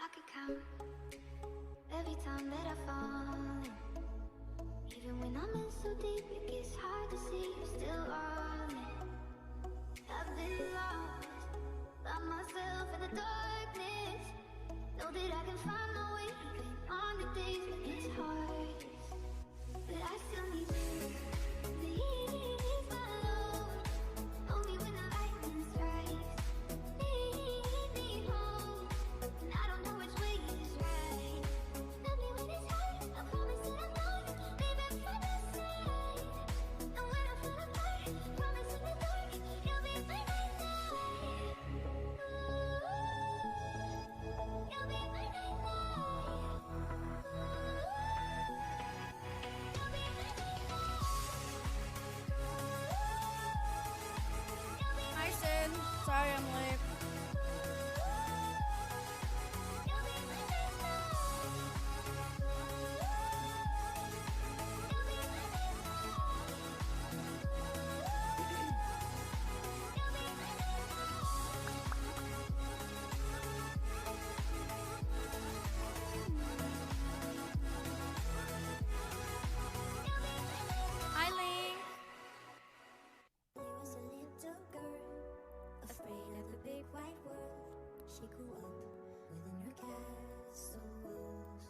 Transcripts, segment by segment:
I could count every time that I fall in. Even when I'm in so deep, it gets hard to see you still all in. I've been lost by myself in the darkness. Know that I can find my way even on the days when it's hardest. But I still need you. Please, my Lord, hold me when the lightning strikes. Lead me home, and I don't know which way is right. Love me when it's hard, I promise that I'm not leaving by my side. And when I fall apart, promise in the dark, you'll be by my side. You'll be by my side. Hi, Sid. Sorry I'm late. Hi, Lee. There was a little girl, afraid of the big white world. She grew up within her castle walls.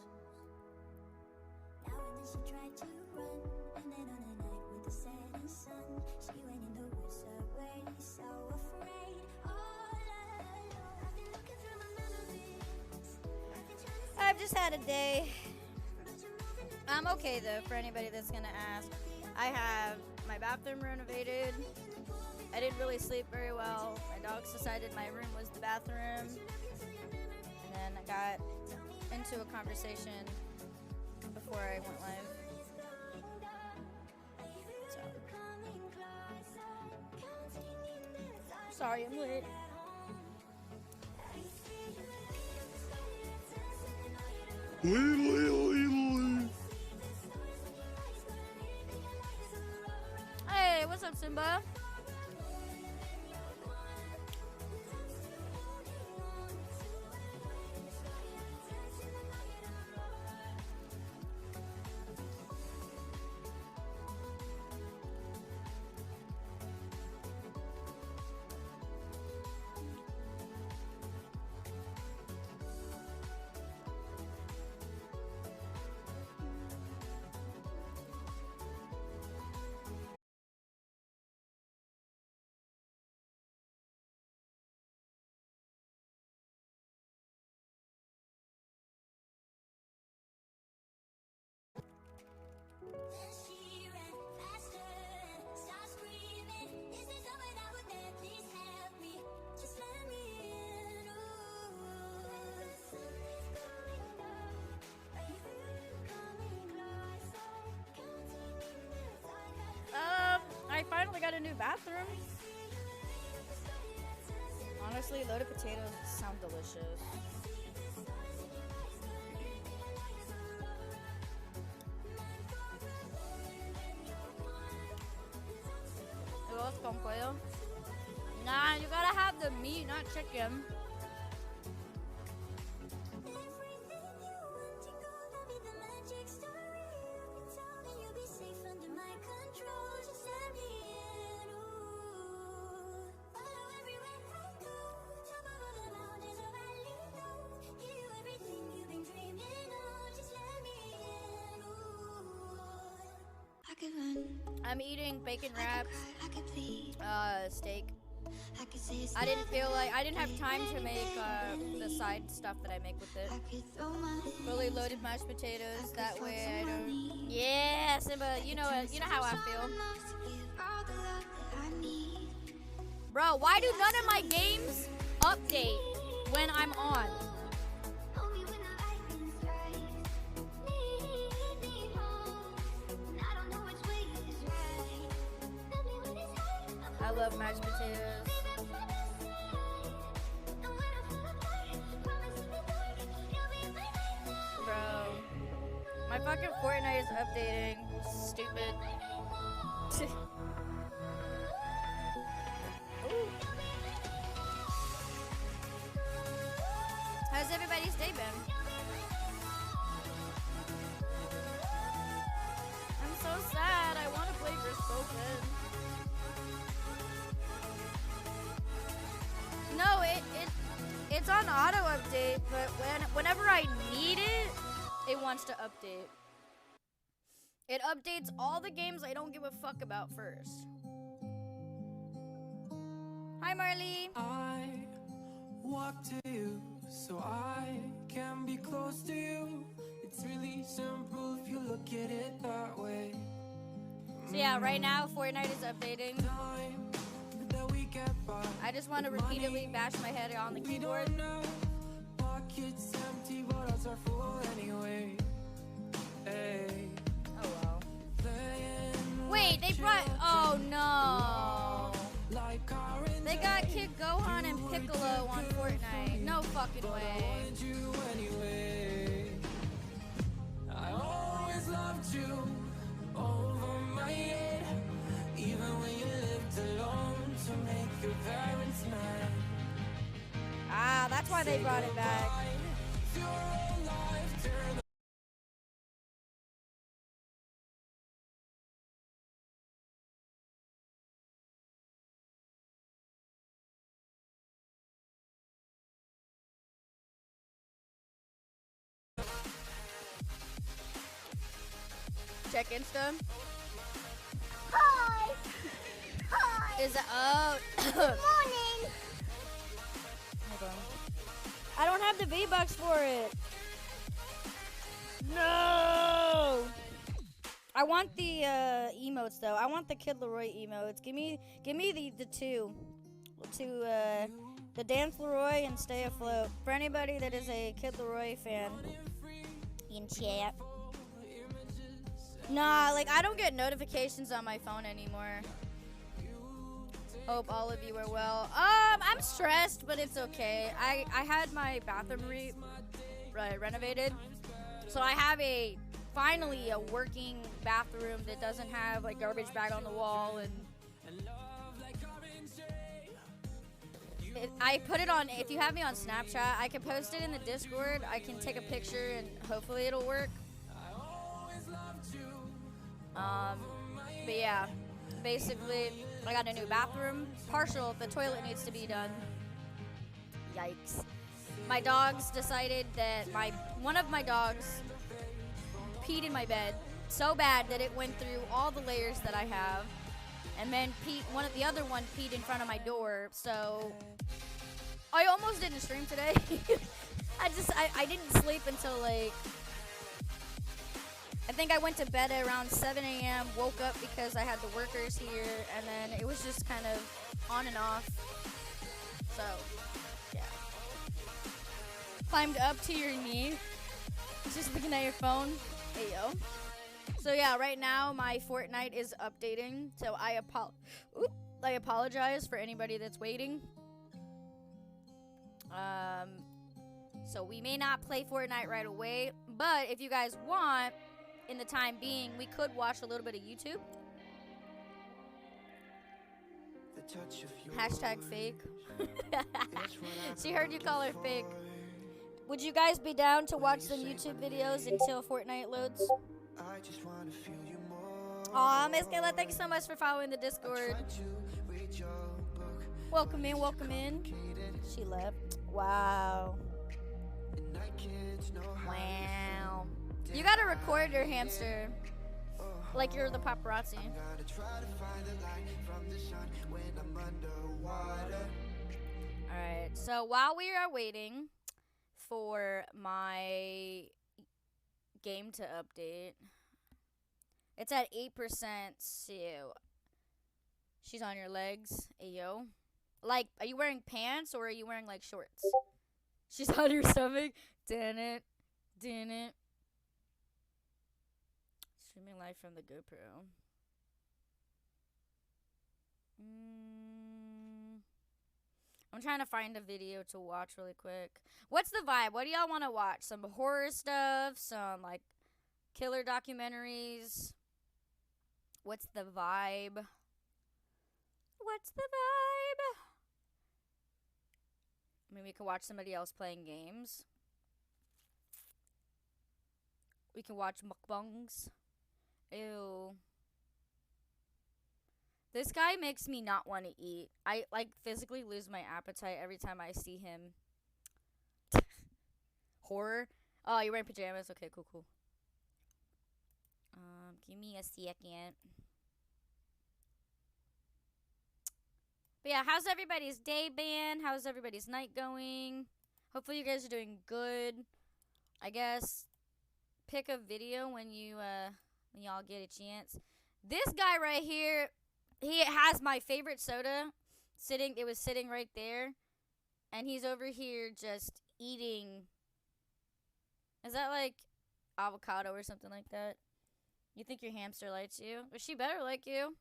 Now and then she tried to run, and then on a night with the setting sun, she went in the woods away, so afraid, all alone. I've been looking through my memories. I've been trying to I've just had a day. but you're moving on. I'm okay though, for anybody that's gonna ask. I have my bathroom renovated. I didn't really sleep very well. My dogs decided my room was the bathroom. And then I got into a conversation before I went live. So. Sorry I'm late. Hey, what's up, Simba? She ran faster and started screaming. This is over now, but then please help me. Just let me in. Ooh. The sun is going down. Are you coming closer? Counting minutes. I finally got a new bathroom. Honestly, loaded potatoes sound delicious. Arroz con pollo? Nah, you gotta have the meat, not chicken. Everything you want to go, that'll be the magic story. I've been told that you'll be safe under my control. Just let me in. Ooh. Follow everywhere I go. Top of all the mountains or valley low. Give you everything you've been dreaming of. Just let me in. Ooh. I could run. I'm eating bacon I could wraps, cry. I could bleed. steak. I could say it's I didn't feel like I didn't have never time to been make anything. the side stuff that I make with it. I could throw my Fully hands loaded mashed potatoes. could That fall way to I my don't. knees. Yeah, Simba, you know how I feel, bro. Why do none of my games update when I'm on? I love mashed potatoes. Bro, my fucking Fortnite is updating. Stupid. Ooh. Hi, How's everybody's day been? I'm so sad. I want to play Gris so good. No, it's on auto update, but whenever I need it, it wants to update. It updates all the games I don't give a fuck about first. Hi, Marley. I walk to you so I can be close to you. It's really simple if you look at it that way. So yeah, right now Fortnite is updating. I just want to repeatedly bash my head on the keyboard. Pockets empty, but ours are full anyway. Hey. Oh well. Wait, they brought. Oh no. They got Kid Gohan and Piccolo on Fortnite. No fucking way. I always loved you over my head, even when you lived alone to make your parents mad. Ah, that's why they brought it back. Check Insta. Hi! Hi! Is it? Oh. Good morning! Hold on. I don't have the V-Bucks for it. No! I want the emotes though. I want the Kid Leroy emotes. Give me the two. The Dance Leroy and Stay Afloat. For anybody that is a Kid Leroy fan in chat. Nah, like I don't get notifications on my phone anymore. Hope all of you are well. I'm stressed, but it's okay. I had my bathroom renovated, so I have finally a working bathroom that doesn't have like garbage bag on the wall, and I put it on. If you have me on Snapchat, I can post it in the Discord. I can take a picture and hopefully it'll work. But yeah, basically, I got a new bathroom. Partial, the toilet needs to be done. Yikes. My dogs decided that one of my dogs peed in my bed so bad that it went through all the layers that I have. And then the other one peed in front of my door, so I almost didn't stream today. I didn't sleep until like, I think I went to bed at around 7 a.m., woke up because I had the workers here, and then it was just kind of on and off. So, yeah. Climbed up to your knee. Just looking at your phone. Hey, yo. So, yeah, right now my Fortnite is updating, so I apologize for anybody that's waiting. So we may not play Fortnite right away, but if you guys want, in the time being, we could watch a little bit of YouTube. Hashtag fake. She heard you call her fake. Would you guys be down to watch some YouTube videos until Fortnite loads? Aw, Miss Kayla, thank you so much for following the Discord. Welcome in, welcome in. She left. Wow. Wow. You gotta record your hamster like you're the paparazzi. Alright, so while we are waiting for my game to update, it's at 8%, so she's on your legs. Ayo. Like, are you wearing pants or are you wearing like shorts? She's on your stomach. Didn't. Streaming live from the GoPro. I'm trying to find a video to watch really quick. What's the vibe? What do y'all want to watch? Some horror stuff? Some, like, killer documentaries? What's the vibe? What's the vibe? Maybe we could watch somebody else playing games. We can watch mukbangs. Ew. This guy makes me not want to eat. I like physically lose my appetite every time I see him. Horror. Oh, you're wearing pajamas. Okay, cool, cool. Give me a second. But yeah, how's everybody's day been? How's everybody's night going? Hopefully you guys are doing good. I guess pick a video when y'all get a chance. This guy right here, he has my favorite soda sitting. It was sitting right there, and he's over here just eating. Is that like avocado or something like that? You think your hamster likes you? Well, she better like you.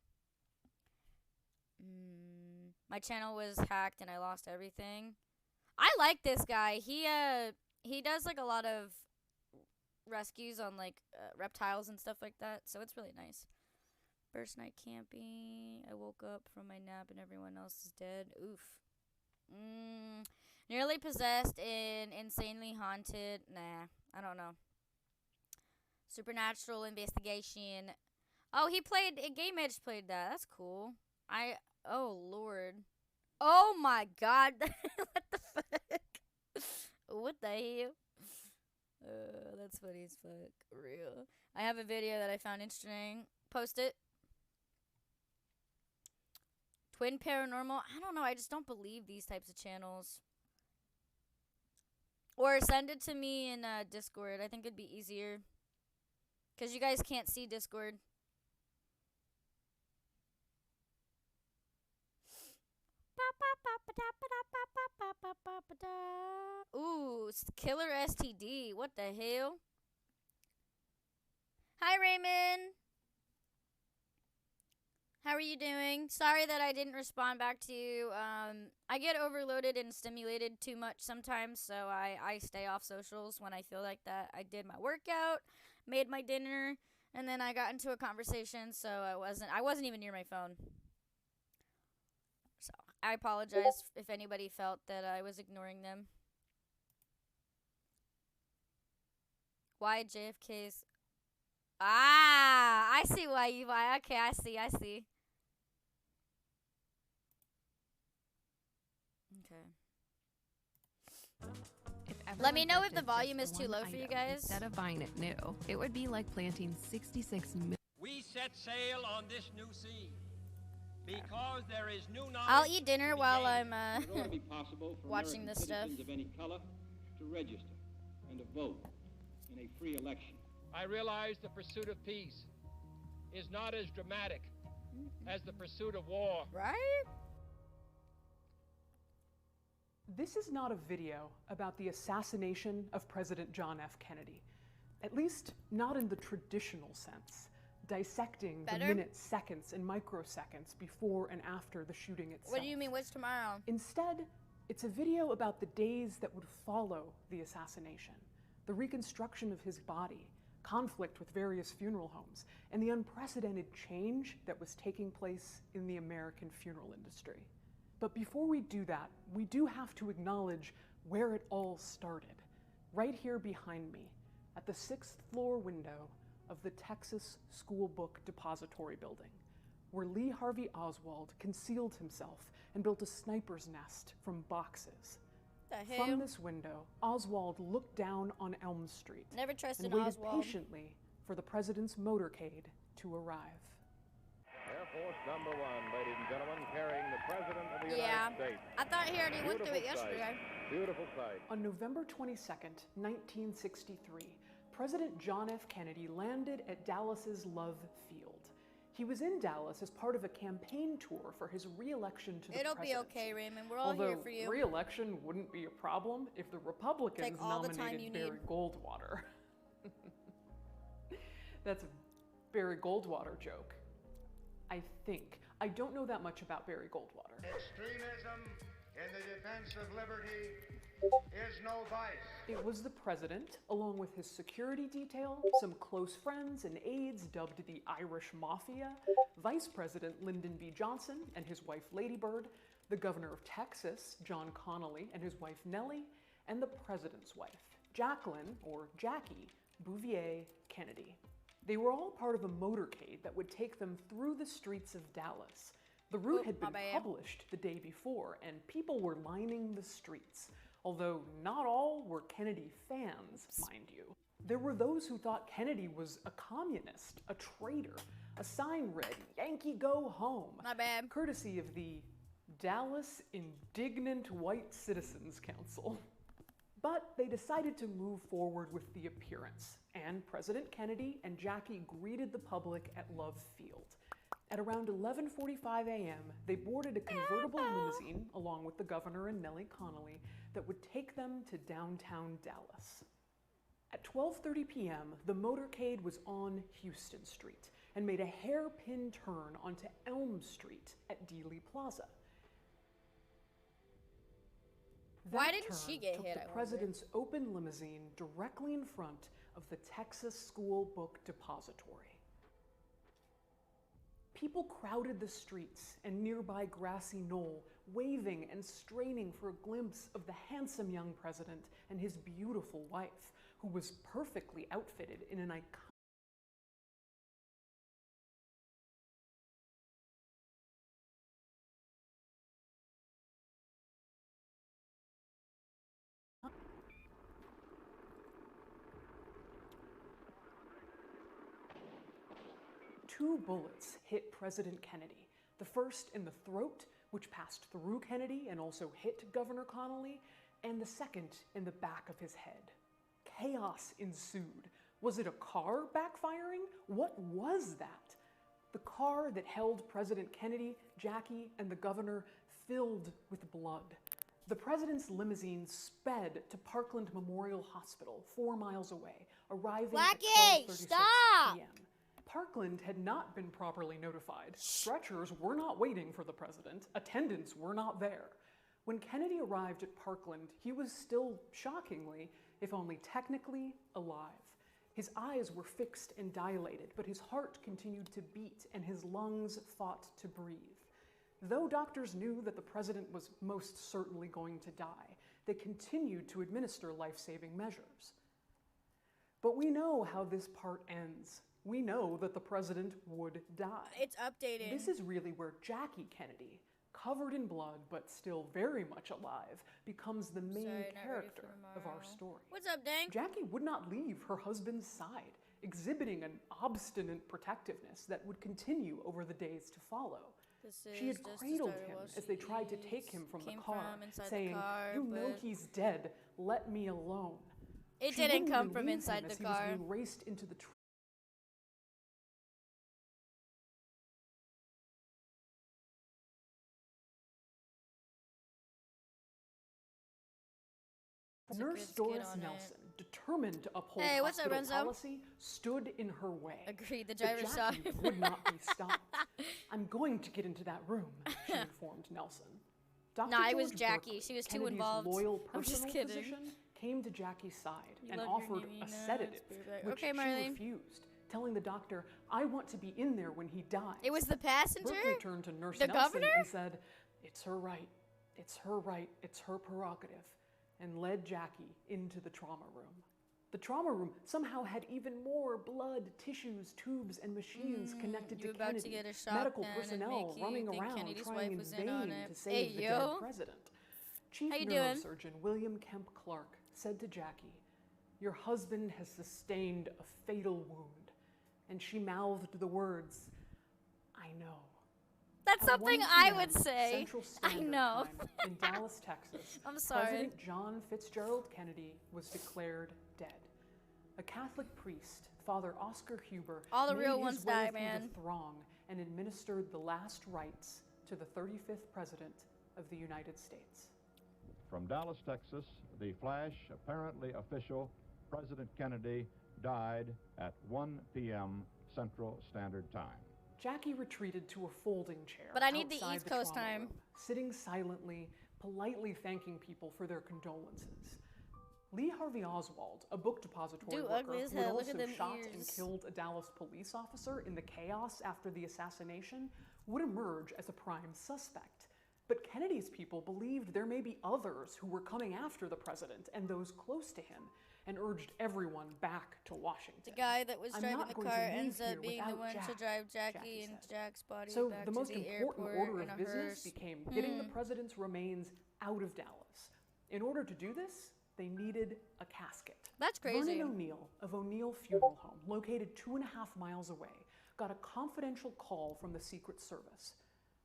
My channel was hacked and I lost everything. I like this guy. He does like a lot of rescues on like reptiles and stuff like that, so it's really nice. First night camping. I woke up from my nap and everyone else is dead. Oof. Nearly possessed and insanely haunted. Nah, I don't know. Supernatural investigation. Oh, he played. Game Edge played that. That's cool. Oh, Lord. Oh, my God. What the fuck? What the hell? That's funny as fuck. Real. I have a video that I found interesting. Post it. Twin Paranormal. I don't know. I just don't believe these types of channels. Or send it to me in Discord. I think it'd be easier. Because you guys can't see Discord. Ooh, Killer STD. What the hell? Hi, Raymond. How are you doing? Sorry that I didn't respond back to you. I get overloaded and stimulated too much sometimes, so I stay off socials when I feel like that. I did my workout, made my dinner, and then I got into a conversation, so I wasn't even near my phone. So I apologize if anybody felt that I was ignoring them. Why JFK's... I see why you... Okay, I see. Okay. Let me know if the volume is too low for you guys. Instead of buying it new, it would be like planting 66 million. We set sail on this new sea because there is new knowledge. I'll eat dinner while I'm It ought to be possible for watching American this stuff. citizens of any color to register and to vote in a free election. I realize the pursuit of peace is not as dramatic as the pursuit of war. Right? This is not a video about the assassination of President John F. Kennedy. At least not in the traditional sense, dissecting the minutes, seconds, and microseconds before and after the shooting itself. What do you mean, what's tomorrow? Instead, it's a video about the days that would follow the assassination, the reconstruction of his body, conflict with various funeral homes, and the unprecedented change that was taking place in the American funeral industry. But before we do that, we do have to acknowledge where it all started. Right here behind me, at the 6th floor window of the Texas School Book Depository Building, where Lee Harvey Oswald concealed himself and built a sniper's nest from boxes. From this window, Oswald looked down on Elm Street Never trusted and waited Oswald. patiently for the president's motorcade to arrive. Air Force number 1, ladies and gentlemen, carrying the President of the United States. I thought he already went through it yesterday. Beautiful sight. On November 22nd, 1963, President John F. Kennedy landed at Dallas's Love Field. He was in Dallas as part of a campaign tour for his re-election to the It'll presidency. be okay, Raymond. We're all here for you. Although re-election wouldn't be a problem if the Republicans Take all the time nominated you Barry need. Goldwater. That's a Barry Goldwater joke. I think. I don't know that much about Barry Goldwater. Extremism in the defense of liberty is no vice. It was the president, along with his security detail, some close friends and aides dubbed the Irish Mafia, Vice President Lyndon B. Johnson and his wife Lady Bird, the governor of Texas, John Connally, and his wife Nellie, and the president's wife, Jacqueline, or Jackie, Bouvier Kennedy. They were all part of a motorcade that would take them through the streets of Dallas. The route had been published the day before, and people were lining the streets, although not all were Kennedy fans, mind you. There were those who thought Kennedy was a communist, a traitor. A sign read, "Yankee go home," Not bad. courtesy of the Dallas Indignant White Citizens Council. But they decided to move forward with the appearance, and President Kennedy and Jackie greeted the public at Love Field. At around 11:45 a.m., they boarded a convertible limousine, along with the governor and Nellie Connolly, that would take them to downtown Dallas. At 12:30 p.m., the motorcade was on Houston Street and made a hairpin turn onto Elm Street at Dealey Plaza. Why didn't she get took hit, the president's open limousine directly in front of the Texas School Book Depository. People crowded the streets and nearby grassy knoll, waving and straining for a glimpse of the handsome young president and his beautiful wife, who was perfectly outfitted in an iconic Two bullets hit President Kennedy, the first in the throat, which passed through Kennedy and also hit Governor Connolly, and the second in the back of his head. Chaos ensued. Was it a car backfiring? What was that? The car that held President Kennedy, Jackie, and the governor filled with blood. The president's limousine sped to Parkland Memorial Hospital, 4 miles away, arriving at 12:36 p.m. Parkland had not been properly notified. Stretchers were not waiting for the president. Attendants were not there. When Kennedy arrived at Parkland, he was still, shockingly, if only technically, alive. His eyes were fixed and dilated, but his heart continued to beat and his lungs fought to breathe. Though doctors knew that the president was most certainly going to die, they continued to administer life-saving measures. But we know how this part ends. We know that the president would die. It's updated. This is really where Jackie Kennedy, covered in blood but still very much alive, becomes the main character of our story. What's up, Dang? Jackie would not leave her husband's side, exhibiting an obstinate protectiveness that would continue over the days to follow. She had cradled him as they tried to take him from the car, saying, "You know he's dead, let me alone." It didn't come from inside the car. He was being raced into the Nurse Doris Nelson, determined to uphold hospital policy, stood in her way. Agreed, the driver saw him. would not be stopped. "I'm going to get into that room," she informed Nelson. Nah, it was Jackie. She was too involved. Loyal I'm just personal kidding. physician came to Jackie's side You and love your offered Nina. a sedative, which Okay, she Marlene. refused, telling the doctor, "I want to be in there when he dies." It was the passenger? Berkeley turned to Nurse The Nelson governor? and said, "It's her right. It's her right. It's her prerogative," and led Jackie into the trauma room. The trauma room somehow had even more blood, tissues, tubes, and machines connected to about Kennedy. to get a shot Medical then and personnel make you running think around Kennedy's trying wife in was in on vain it. to save Hey, the yo. dead president. Chief How you doing? Neurosurgeon William Kemp Clark said to Jackie, "Your husband has sustained a fatal wound," and she mouthed the words, "I know." That's At something 1 I p.m. would say. Central I Standard know. Time in Dallas, Texas, I'm sorry. President John Fitzgerald Kennedy was declared dead. A Catholic priest, Father Oscar Huber, All the made real his ones way die, through man. the throng and administered the last rites to the 35th President of the United States. From Dallas, Texas, the flash, apparently official, President Kennedy died at 1 p.m. Central Standard Time. Jackie retreated to a folding chair But I need the outside East Coast trauma time. room, sitting silently, politely thanking people for their condolences. Lee Harvey Oswald, a book depository Dude, worker ugly as who had hell. Look at also them shot and ears. killed a Dallas police officer in the chaos after the assassination, would emerge as a prime suspect. But Kennedy's people believed there may be others who were coming after the president and those close to him, and urged everyone back to Washington. The guy that was "I'm driving not the going car to leave ends here up being the without one to Jack," drive Jackie Jackie and said. Jack's body So back the to most the important airport order in of a business hearse. became getting the president's remains out of Dallas. In order to do this, they needed a casket. That's crazy. Vernon O'Neill of O'Neill Funeral Home, located 2.5 miles away, got a confidential call from the Secret Service.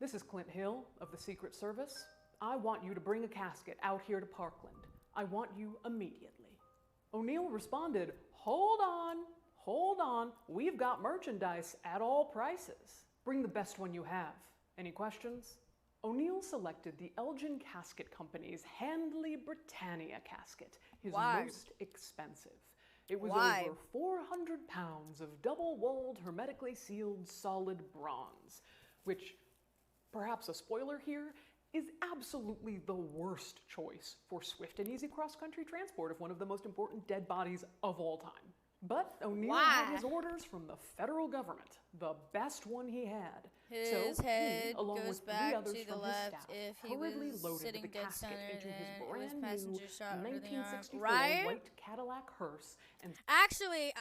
"This is Clint Hill of the Secret Service. I want you to bring a casket out here to Parkland. I want you immediately." O'Neill responded, hold on, we've got merchandise at all prices. Bring the best one you have. Any questions?" O'Neill selected the Elgin Casket Company's Handley Britannia casket, his most expensive. It was over 400 pounds of double-walled, hermetically sealed solid bronze, which, perhaps a spoiler here, is absolutely the worst choice for swift and easy cross-country transport of one of the most important dead bodies of all time. But O'Neill had his orders from the federal government, the best one he had. His so head he, along goes with 3 back others to the from left his staff, if he hurriedly was loaded sitting the dead casket center, into his then it was brand new passenger shot under the arm. 1964 Right? white Cadillac hearse and Actually,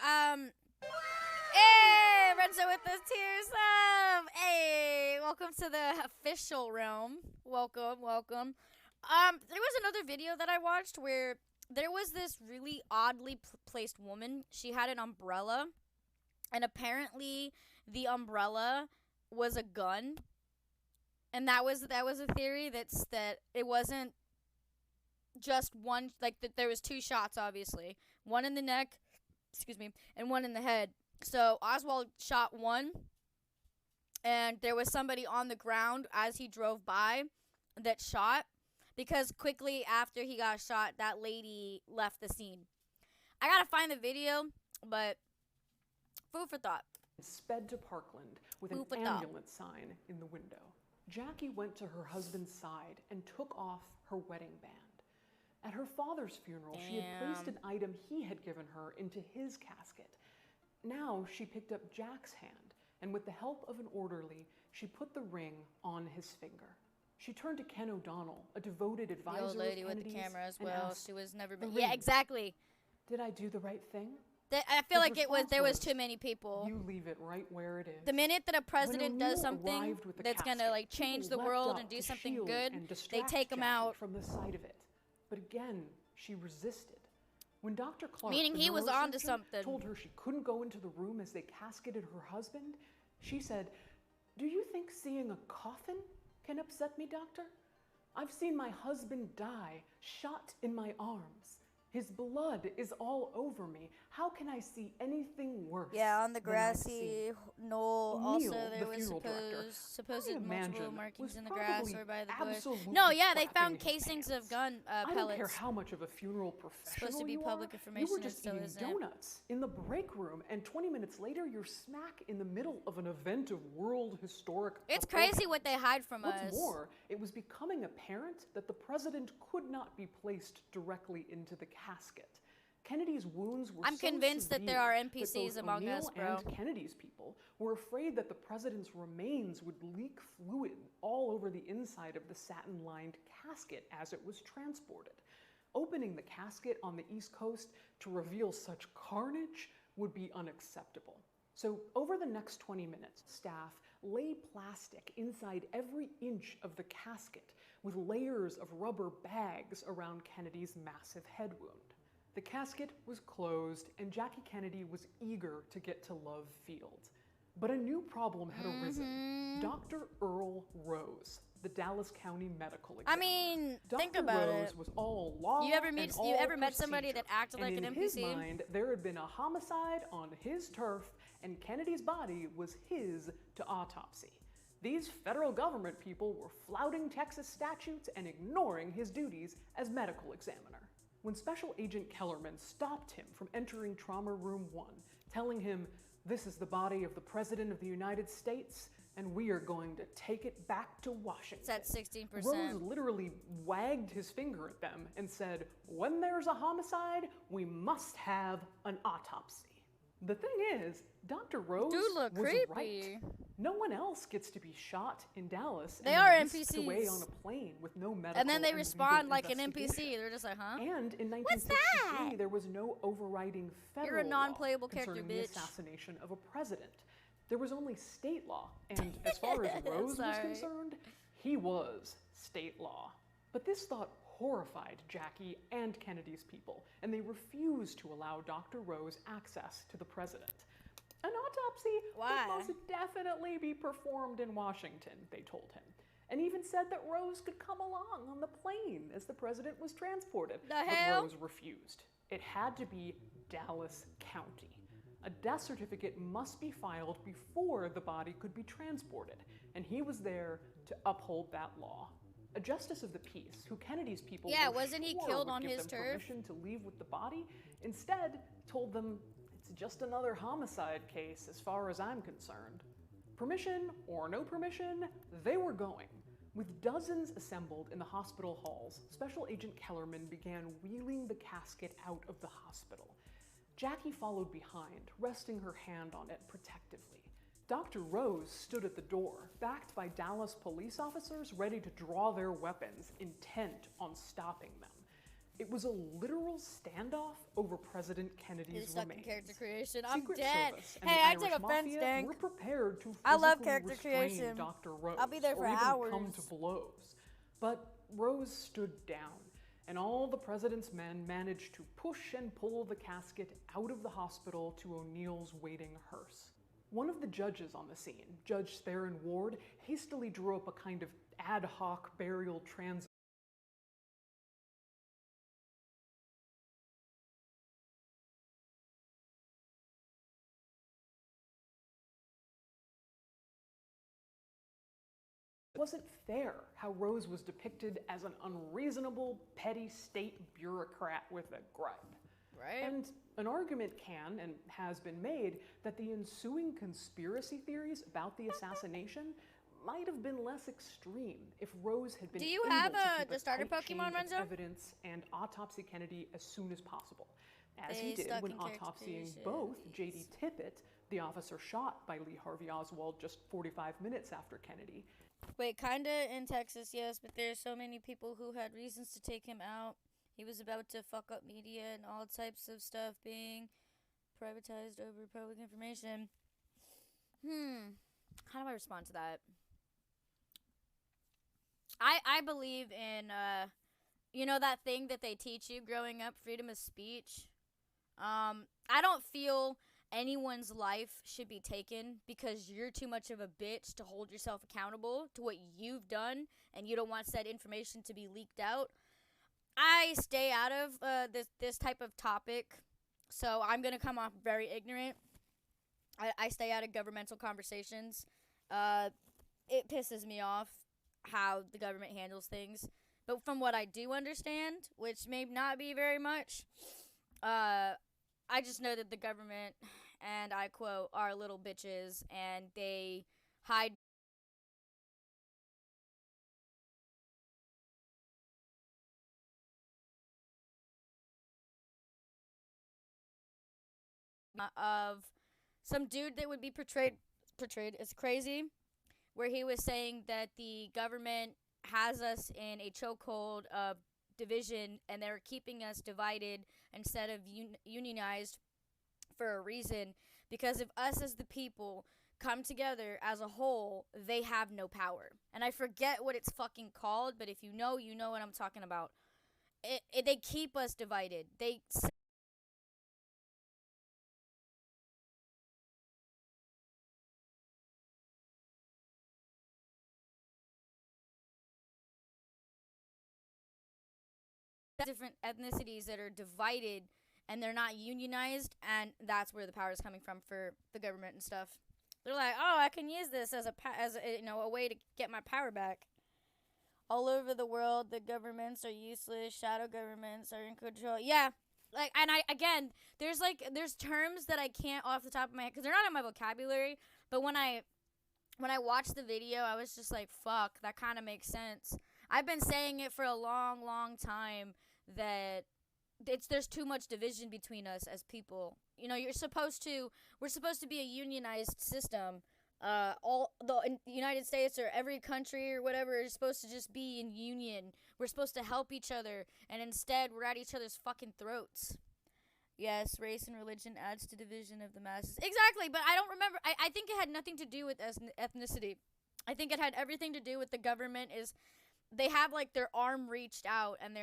hey, Renzo with the tears up. Hey, welcome to the official realm. Welcome. There was another video that I watched where there was this really oddly placed woman. She had an umbrella, and apparently the umbrella was a gun. And that was a theory that it wasn't just one, like that there was 2 shots, obviously. One in the neck, and one in the head. So Oswald shot one, and there was somebody on the ground as he drove by that shot, because quickly after he got shot, that lady left the scene. I gotta find the video, but food for thought. Sped to Parkland with an ambulance sign in the window. Jackie went to her husband's side and took off her wedding band. At her father's funeral, she had placed an item he had given her into his casket. Now she picked up Jack's hand, and with the help of an orderly, she put the ring on his finger. She turned to Ken O'Donnell, a devoted advisor The old lady of with Kennedy's, the camera as and well. asked, She was never been. "The Yeah, ring. exactly. Did I do the right thing?" I feel His like there was too many people. "You leave it right where it is." The minute that a president does O'Neill something arrived with the that's gonna casket, like change the people world leapt and up do to something shield good, and they distract take him Jackie out. from the sight of it. But again, she resisted. When Dr. Clark, Meaning the he was onto neurosurgeon, something. told her she couldn't go into the room as they casketed her husband, she said, "Do you think seeing a coffin can upset me, doctor? I've seen my husband die, shot in my arms. His blood is all over me. How can I see anything worse?" Yeah, on the than I've grassy seen?" knoll. O'Neill, Also, the there was funeral director, supposed I multiple imagine, markings was in the grass probably or by the bush. absolutely No, yeah, they crapping found his casings pants. of gun I don't care pellets. how much of a funeral professional Supposed to be you public are, information, you were it just still eating isn't. donuts in the break room, and 20 minutes later, you're smack in the middle of an event of world historic It's proportions. crazy what they hide from What's us. more, it was becoming apparent that the president could not be placed directly into the casket. Kennedy's wounds were I'm so convinced that there severe are that NPCs both among O'Neill us, bro. and Kennedy's people were afraid that the president's remains would leak fluid all over the inside of the satin-lined casket as it was transported. Opening the casket on the East Coast to reveal such carnage would be unacceptable. So over the next 20 minutes, staff lay plastic inside every inch of the casket with layers of rubber bags around Kennedy's massive head wound. The casket was closed, and Jackie Kennedy was eager to get to Love Field. But a new problem had arisen. Dr. Earl Rose, the Dallas County medical examiner. I mean, think Dr. about Rose it. was all law You ever and met somebody that acted like and an in his NPC? mind, there had been a homicide on his turf, and Kennedy's body was his to autopsy. These federal government people were flouting Texas statutes and ignoring his duties as medical examiner. When Special Agent Kellerman stopped him from entering Trauma Room 1, telling him, "This is the body of the President of the United States, and we are going to take it back to Washington." It's at 16%. Rose literally wagged his finger at them and said, "When there's a homicide, we must have an autopsy." The thing is, Dr. Rose Dude look was creepy. right. No one else gets to be shot in Dallas. They and are whisked away NPCs. on a plane with no medical And then they legal respond like an investigation. NPC. They're just like, huh? And in What's 1963, that? there was no overriding federal You're a non-playable law character, concerning the bitch. assassination of a president. There was only state law, and as far as Rose was Sorry. concerned, he was state law. But this thought horrified Jackie and Kennedy's people, and they refused to allow Dr. Rose access to the president. An autopsy Why? would most definitely be performed in Washington, they told him, and even said that Rose could come along on the plane as the president was transported. The but hell? Rose refused. It had to be Dallas County. A death certificate must be filed before the body could be transported, and he was there to uphold that law. A justice of the peace, who Kennedy's people Yeah, were wasn't he sure killed would on give his them turf? permission to leave with the body, instead told them, "It's just another homicide case as far as I'm concerned." Permission or no permission, they were going. With dozens assembled in the hospital halls, Special Agent Kellerman began wheeling the casket out of the hospital. Jackie followed behind, resting her hand on it protectively. Dr. Rose stood at the door, backed by Dallas police officers ready to draw their weapons, intent on stopping them. It was a literal standoff over President Kennedy's He's stuck in remains. character creation. I'm Secret dead. Service and Hey, the I Irish take offense, Mafia Dank. were prepared to I love physically character restrain creation. Dr. Rose, I'll be there for or even hours. come to blows. But Rose stood down, and all the president's men managed to push and pull the casket out of the hospital to O'Neill's waiting hearse. One of the judges on the scene, Judge Theron Ward, hastily drew up a kind of ad hoc burial It wasn't fair how Rose was depicted as an unreasonable, petty state bureaucrat with a gripe. Right. And an argument can and has been made that the ensuing conspiracy theories about the assassination might have been less extreme if Rose had been Do you able have to keep the starter tight chain Pokemon, of Renzo? evidence and autopsy Kennedy as soon as possible, as he They did stuck when in character autopsying creation. both J.D. Tippit, the officer shot by Lee Harvey Oswald just 45 minutes after Kennedy. Wait, kinda in Texas, yes, but there's so many people who had reasons to take him out. He was about to fuck up media and all types of stuff being privatized over public information. How do I respond to that? I believe in, you know, that thing that they teach you growing up, freedom of speech. I don't feel anyone's life should be taken because you're too much of a bitch to hold yourself accountable to what you've done and you don't want said information to be leaked out. I stay out of this type of topic, so I'm going to come off very ignorant. I stay out of governmental conversations. It pisses me off how the government handles things. But from what I do understand, which may not be very much, I just know that the government, and I quote, are little bitches, and they hide of some dude that would be portrayed as crazy, where he was saying that the government has us in a chokehold of division and they're keeping us divided instead of unionized for a reason, because if us as the people come together as a whole, they have no power. And I forget what it's fucking called, but if you know what I'm talking about. They keep us divided. They different ethnicities that are divided and they're not unionized, and that's where the power is coming from for the government and stuff. They're like, oh, I can use this as a way to get my power back. All over the world, the governments are useless. Shadow governments are in control. Yeah, like, and there's terms that I can't off the top of my head because they're not in my vocabulary. But when I watched the video, I was just like, fuck, that kind of makes sense. I've been saying it for a long, long time that there's too much division between us as people. You know, we're supposed to be a unionized system, all the United States or every country or whatever is supposed to just be in union. We're supposed to help each other, and instead we're at each other's fucking throats. Yes, race and religion adds to division of the masses. Exactly, but I don't remember. I think it had nothing to do with ethnicity. I think it had everything to do with the government. Is they have like their arm reached out, and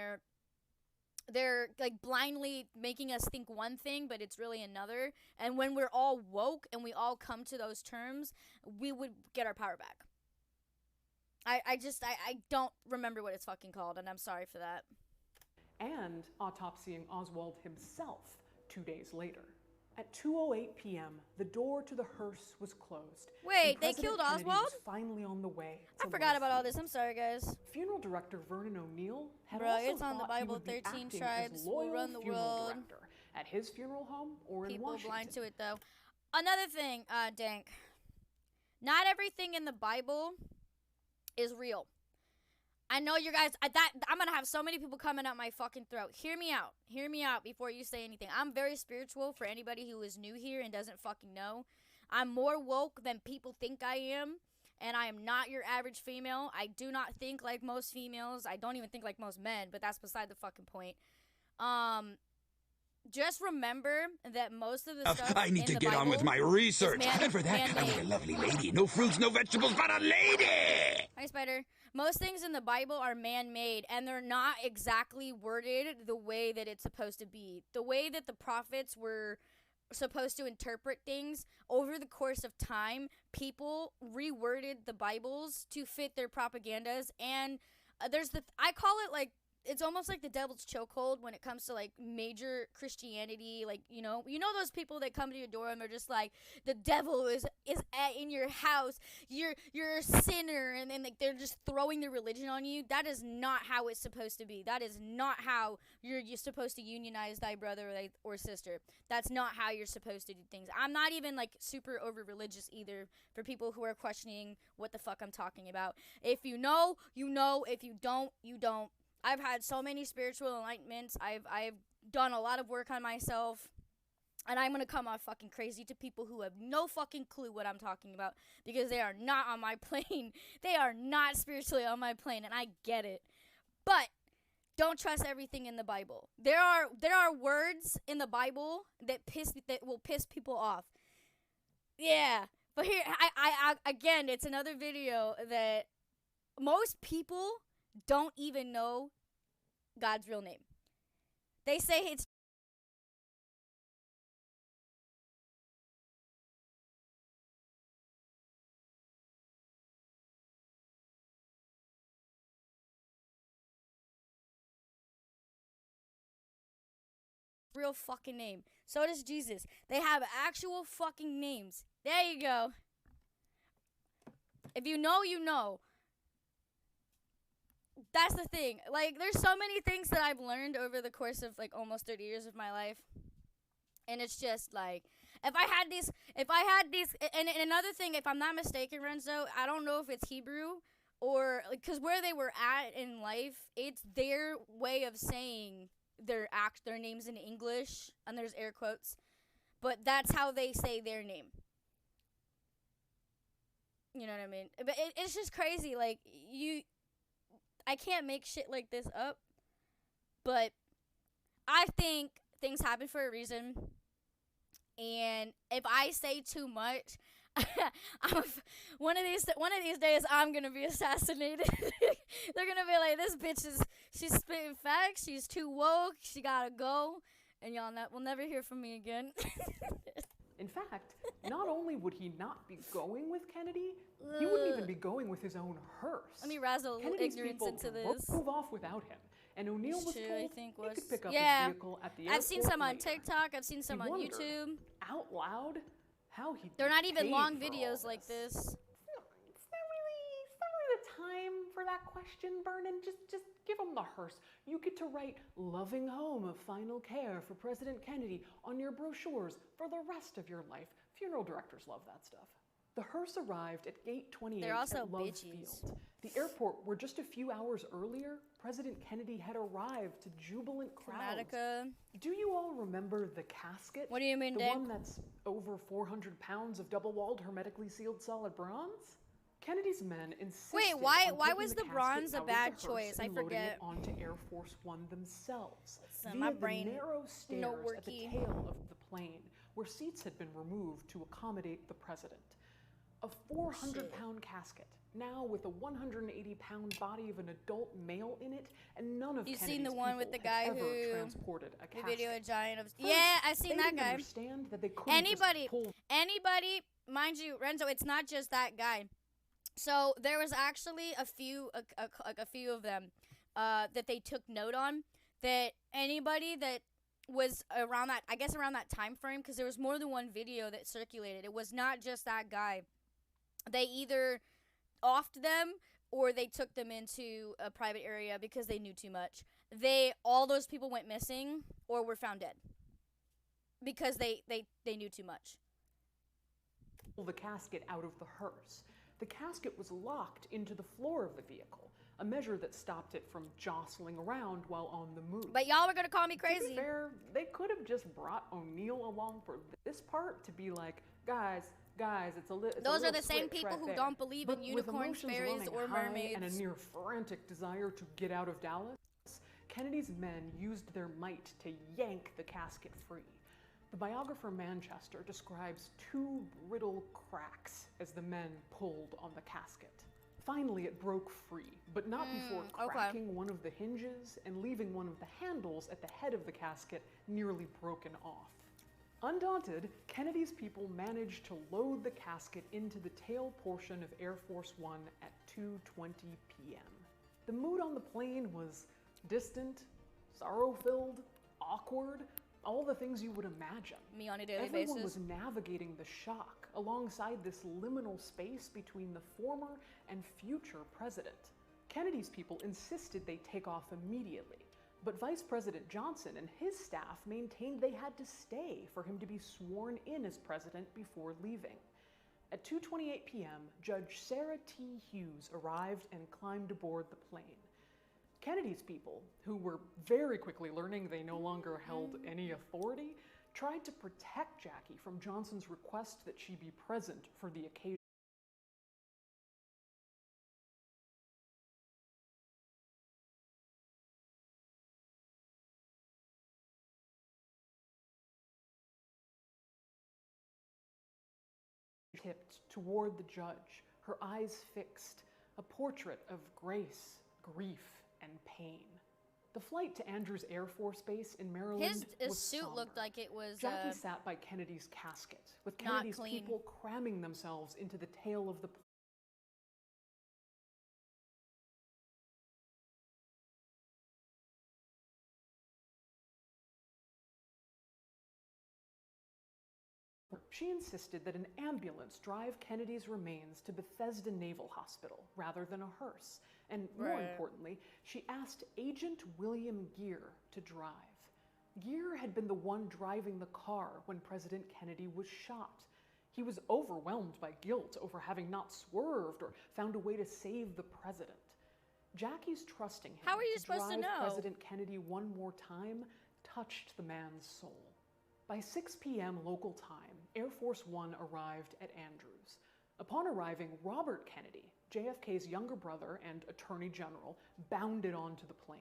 they're like blindly making us think one thing, but it's really another. And when we're all woke and we all come to those terms, we would get our power back. I don't remember what it's fucking called, and I'm sorry for that. And autopsying Oswald himself 2 days later. At 2:08 p.m., the door to the hearse was closed. Wait, they killed Kennedy Oswald? was finally on the way. I forgot about all this. I'm sorry, guys. Funeral director Vernon O'Neill had Bro, also it's on the thought Bible, he would be 13 acting tribes as will loyal run the funeral world. director at his funeral home or in People Washington. blind to it, though. Another thing, Dank. Not everything in the Bible is real. I know you guys, I'm going to have so many people coming out my fucking throat. Hear me out. Hear me out before you say anything. I'm very spiritual for anybody who is new here and doesn't fucking know. I'm more woke than people think I am, and I am not your average female. I do not think like most females. I don't even think like most men, but that's beside the fucking point. Just remember that most of the stuff I need to get on with my research. And for that, I want a lovely lady. No fruits, no vegetables, but a lady! Hi, Spider. Most things in the Bible are man-made, and they're not exactly worded the way that it's supposed to be. The way that the prophets were supposed to interpret things, over the course of time, people reworded the Bibles to fit their propagandas, and I call it like, it's almost like the devil's chokehold when it comes to like major Christianity. Like, you know those people that come to your door and they're just like, the devil is in your house, you're a sinner, and then like they're just throwing their religion on you. That is not how it's supposed to be. That is not how you're supposed to unionize thy brother or sister. That's not how you're supposed to do things. I'm not even like super over religious either, for people who are questioning what the fuck I'm talking about. If you know, you know. If you don't, you don't. I've had so many spiritual enlightenments. I've done a lot of work on myself. And I'm going to come off fucking crazy to people who have no fucking clue what I'm talking about, because they are not on my plane. They are not spiritually on my plane, and I get it. But don't trust everything in the Bible. There are words in the Bible that will piss people off. Yeah. But here, I again, it's another video that most people don't even know God's real name. They say it's real fucking name. So does Jesus. They have actual fucking names. There you go. If you know, you know. That's the thing. Like, there's so many things that I've learned over the course of like almost 30 years of my life. And it's just like, if I had these, and another thing, if I'm not mistaken, Renzo, I don't know if it's Hebrew or, because where they were at in life, it's their way of saying their names in English, and there's air quotes, but that's how they say their name. You know what I mean? But it's just crazy. Like, I can't make shit like this up, but I think things happen for a reason, and if I say too much, one of these days I'm gonna be assassinated. They're gonna be like, this bitch she's spitting facts, she's too woke, she gotta go, and y'all will never hear from me again. In fact, not only would he not be going with Kennedy, he wouldn't even be going with his own hearse. Let me razzle Kennedy's ignorance people into this. Move off without him, and O'Neill was True, told I think he could pick up yeah, his vehicle at the airport. I've seen some on later. TikTok. I've seen some He on wondered, YouTube. out loud, how he They're not even paid long for all videos like this. It's not really the time for that question, Vernon. Just give him the hearse. You get to write "Loving Home of Final Care for President Kennedy" on your brochures for the rest of your life. Funeral directors love that stuff. The hearse arrived at Gate 28 They're also at Love bitches. Field, the airport where just a few hours earlier, President Kennedy had arrived to jubilant crowds. Chromatica. Do you all remember the casket? What do you mean, The Dick? one that's over 400 pounds of double-walled, hermetically sealed solid bronze? Kennedy's men insisted Wait, on why taking was the casket bronze a out of bad the hearse choice? I and loading forget. it onto Air Force One themselves Listen, via my the brain narrow stairs no at the worky. tail of the plane, where seats had been removed to accommodate the president. A 400-pound casket, now with a 180-pound body of an adult male in it, and none of You've Kennedy's seen the one with the people had guy ever who transported a the casket. video a giant of First, yeah, I've seen they that didn't guy. understand that they couldn't just pull Anybody, mind you, Renzo, it's not just that guy. So there was actually a few of them that they took note on, that anybody that was around that, I guess around that time frame, because there was more than one video that circulated. It was not just that guy. They either offed them or they took them into a private area because they knew too much. All those people went missing or were found dead because they knew too much. Pull the casket out of the hearse. The casket was locked into the floor of the vehicle, a measure that stopped it from jostling around while on the move. But y'all were gonna call me crazy. To be fair, they could have just brought O'Neill along for this part to be like, guys, it's a little. Those are the same people who don't believe in unicorns, fairies, or mermaids. And a near frantic desire to get out of Dallas, Kennedy's men used their might to yank the casket free. The biographer Manchester describes 2 brittle cracks as the men pulled on the casket. Finally, it broke free, but not before cracking one of the hinges and leaving one of the handles at the head of the casket nearly broken off. Undaunted, Kennedy's people managed to load the casket into the tail portion of Air Force One at 2:20 p.m. The mood on the plane was distant, sorrow-filled, awkward, all the things you would imagine. Me on a daily Everyone basis. was navigating the shock alongside this liminal space between the former and future president. Kennedy's people insisted they take off immediately, but Vice President Johnson and his staff maintained they had to stay for him to be sworn in as president before leaving. At 2:28 p.m., Judge Sarah T. Hughes arrived and climbed aboard the plane. Kennedy's people, who were very quickly learning they no longer held any authority, tried to protect Jackie from Johnson's request that she be present for the occasion. Tipped toward the judge, her eyes fixed, a portrait of grace, grief, and pain. The flight to Andrews Air Force Base in Maryland His was suit somber. looked like it was Jackie sat by Kennedy's casket, with not Kennedy's clean. people cramming themselves into the tail of the plane. She insisted that an ambulance drive Kennedy's remains to Bethesda Naval Hospital rather than a hearse. And more importantly, she asked Agent William Gear to drive. Gear had been the one driving the car when President Kennedy was shot. He was overwhelmed by guilt over having not swerved or found a way to save the president. Jackie's trusting him How are you to supposed to drive know? President Kennedy one more time touched the man's soul. By 6 p.m. local time, Air Force One arrived at Andrews. Upon arriving, Robert Kennedy, JFK's younger brother and Attorney General, bounded onto the plane.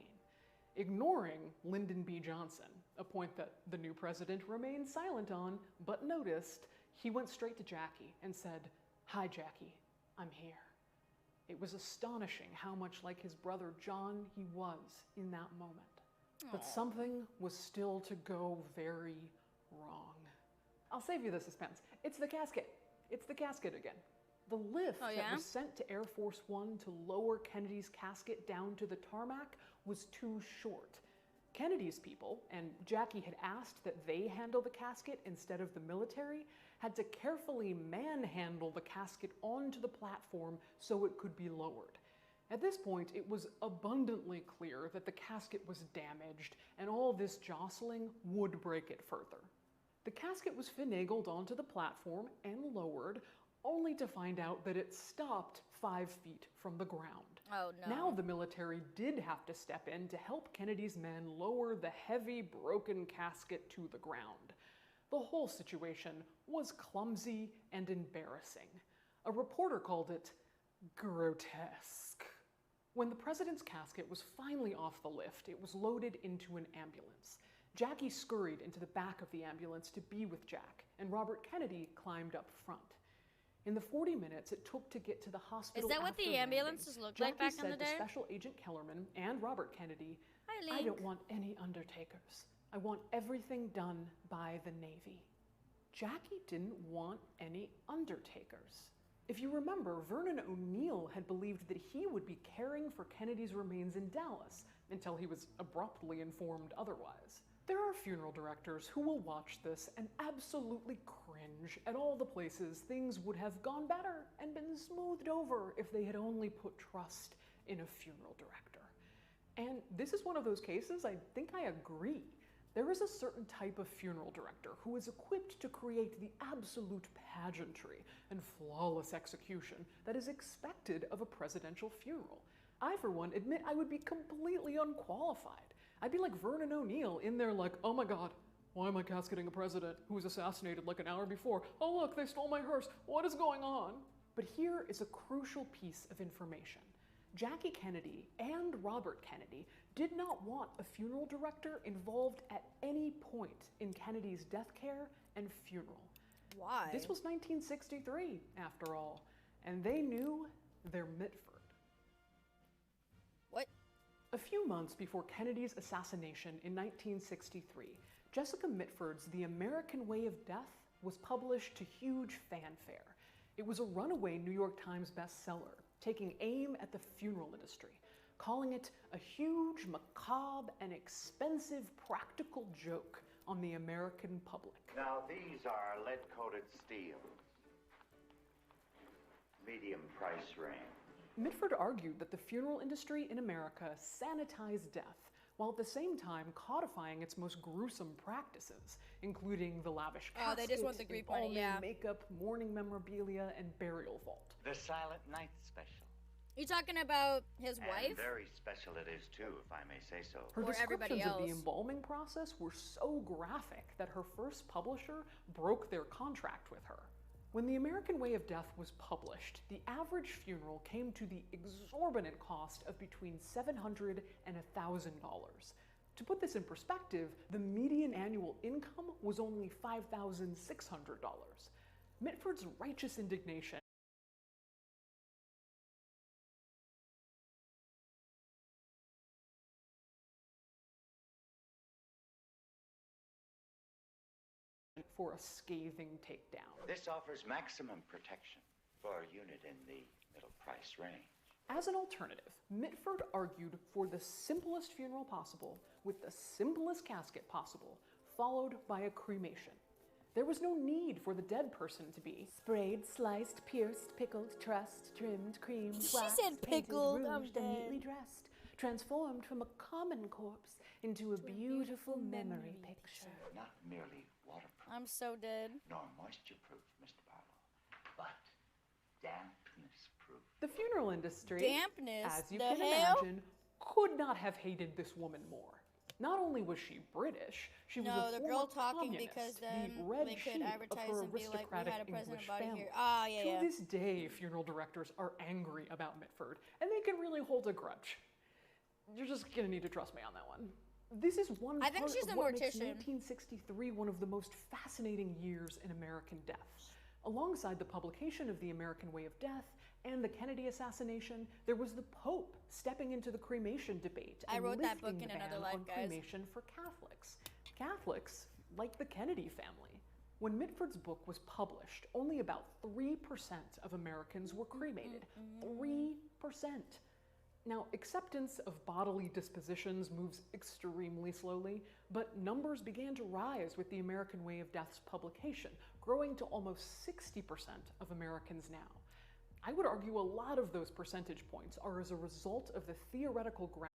Ignoring Lyndon B. Johnson, a point that the new president remained silent on, but noticed, he went straight to Jackie and said, "Hi, Jackie, I'm here." It was astonishing how much like his brother John he was in that moment. But something was still to go very wrong. I'll save you the suspense. It's the casket. It's the casket again. The lift that was sent to Air Force One to lower Kennedy's casket down to the tarmac was too short. Kennedy's people, and Jackie had asked that they handle the casket instead of the military, had to carefully manhandle the casket onto the platform so it could be lowered. At this point, it was abundantly clear that the casket was damaged, and all this jostling would break it further. The casket was finagled onto the platform and lowered, only to find out that it stopped 5 feet from the ground. Oh no. Now the military did have to step in to help Kennedy's men lower the heavy, broken casket to the ground. The whole situation was clumsy and embarrassing. A reporter called it grotesque. When the president's casket was finally off the lift, it was loaded into an ambulance. Jackie scurried into the back of the ambulance to be with Jack, and Robert Kennedy climbed up front. In the 40 minutes it took to get to the hospital. Is that what the ambulances looked like back in the day? Jackie said to Special Agent Kellerman and Robert Kennedy, "I don't want any undertakers. I want everything done by the Navy." Jackie didn't want any undertakers. If you remember, Vernon O'Neill had believed that he would be caring for Kennedy's remains in Dallas until he was abruptly informed otherwise. There are funeral directors who will watch this and absolutely cringe at all the places things would have gone better and been smoothed over if they had only put trust in a funeral director. And this is one of those cases I think I agree. There is a certain type of funeral director who is equipped to create the absolute pageantry and flawless execution that is expected of a presidential funeral. I, for one, admit I would be completely unqualified. I'd be like Vernon O'Neill in there like, oh my god, why am I casketing a president who was assassinated like an hour before? Oh look, they stole my hearse, what is going on? But here is a crucial piece of information. Jackie Kennedy and Robert Kennedy did not want a funeral director involved at any point in Kennedy's death care and funeral. Why? This was 1963, after all, and they knew their Mitford. What? A few months before Kennedy's assassination in 1963, Jessica Mitford's The American Way of Death was published to huge fanfare. It was a runaway New York Times bestseller, taking aim at the funeral industry, calling it a huge, macabre, and expensive practical joke on the American public. Now, these are lead-coated steel. Medium price range. Mitford argued that the funeral industry in America sanitized death, while at the same time codifying its most gruesome practices, including the lavish casket, they just want the Greek money, yeah. makeup, mourning memorabilia, and burial vault. The Silent Night special. You talking about his wife? And very special it is too, if I may say so. Her descriptions of the embalming process were so graphic that her first publisher broke their contract with her. When The American Way of Death was published, the average funeral came to the exorbitant cost of between $700 and $1,000. To put this in perspective, the median annual income was only $5,600. Mitford's righteous indignation for a scathing takedown. This offers maximum protection for a unit in the middle price range. As an alternative, Mitford argued for the simplest funeral possible with the simplest casket possible, followed by a cremation. There was no need for the dead person to be sprayed, sliced, pierced, pickled, trussed, trimmed, creamed, waxed, she said pickled, painted, rouged, and neatly dressed, transformed from a common corpse into a beautiful memory picture. Not merely waterproof. I'm so dead. Nor moisture-proof, Mr. Barlow, but dampness-proof. The funeral industry, Dampness? as you can imagine, could not have hated this woman more. Not only was she British, she was a the girl former talking communist, because then the red they could sheep advertise of her and be like, we aristocratic had a president English body family. here. Ah, yeah, To this day, funeral directors are angry about Mitford, and they can really hold a grudge. You're just gonna need to trust me on that one. This is one part she's of a what makes mortician. 1963 one of the most fascinating years in American death. Alongside the publication of The American Way of Death and the Kennedy assassination, there was the Pope stepping into the cremation debate I and wrote that book lifting in the another ban life, on guys. cremation for Catholics. Catholics, like the Kennedy family. When Mitford's book was published, only about 3% of Americans were cremated. 3%. Now, acceptance of bodily dispositions moves extremely slowly, but numbers began to rise with The American Way of Death's publication, growing to almost 60% of Americans now. I would argue a lot of those percentage points are as a result of the theoretical ground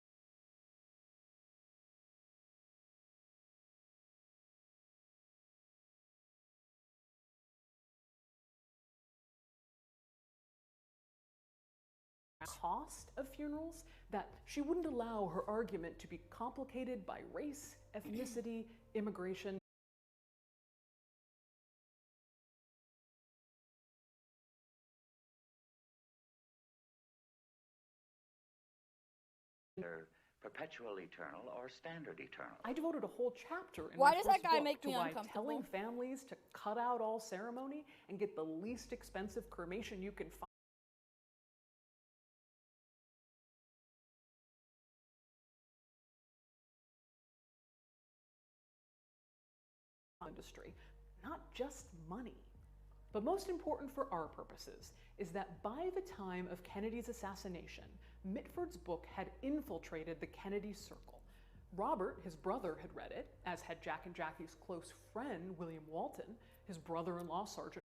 cost of funerals, that she wouldn't allow her argument to be complicated by race, ethnicity, immigration. They're perpetual eternal or standard eternal. I devoted a whole chapter in Why my does first that guy book make to me why uncomfortable? telling families to cut out all ceremony and get the least expensive cremation you can find industry, not just money. But most important for our purposes is that by the time of Kennedy's assassination, Mitford's book had infiltrated the Kennedy circle. Robert, his brother, had read it, as had Jack and Jackie's close friend, William Walton, his brother-in-law, Sergeant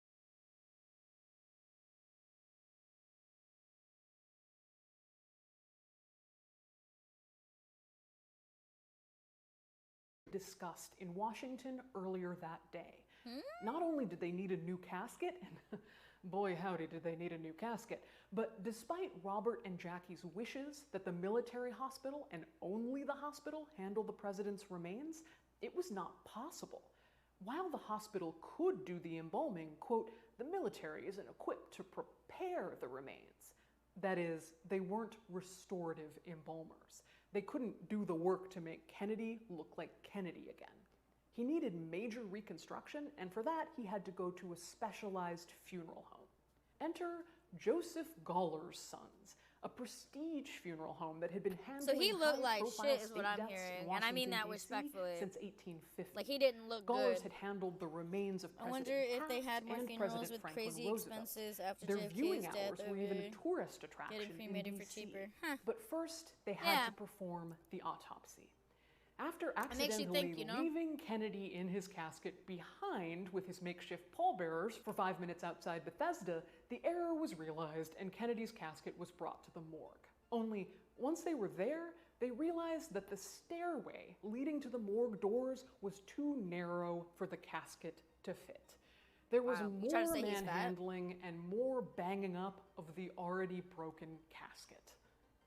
discussed in Washington earlier that day. Not only did they need a new casket, and boy howdy did they need a new casket, but despite Robert and Jackie's wishes that the military hospital, and only the hospital, handle the president's remains, it was not possible. While the hospital could do the embalming, quote, the military isn't equipped to prepare the remains. That is, they weren't restorative embalmers. They couldn't do the work to make Kennedy look like Kennedy again. He needed major reconstruction, and for that he had to go to a specialized funeral home. Enter Joseph Gawler's Sons, a prestige funeral home that had been handling So he looked like shit is what I'm deaths hearing, in and I mean Washington, that D.C. respectfully. since 1850. Like, he didn't look Gawler's good. had handled the remains of I President wonder if they Taft had more and funerals President with Franklin crazy Roosevelt. expenses after Their JFK's viewing death hours were even a over tourist attraction getting cremated in for D.C. cheaper. But first, they had to perform the autopsy. After accidentally leaving Kennedy in his casket behind with his makeshift pallbearers for 5 minutes outside Bethesda, the error was realized and Kennedy's casket was brought to the morgue. Only, once they were there, they realized that the stairway leading to the morgue doors was too narrow for the casket to fit. There was more manhandling and more banging up of the already broken casket.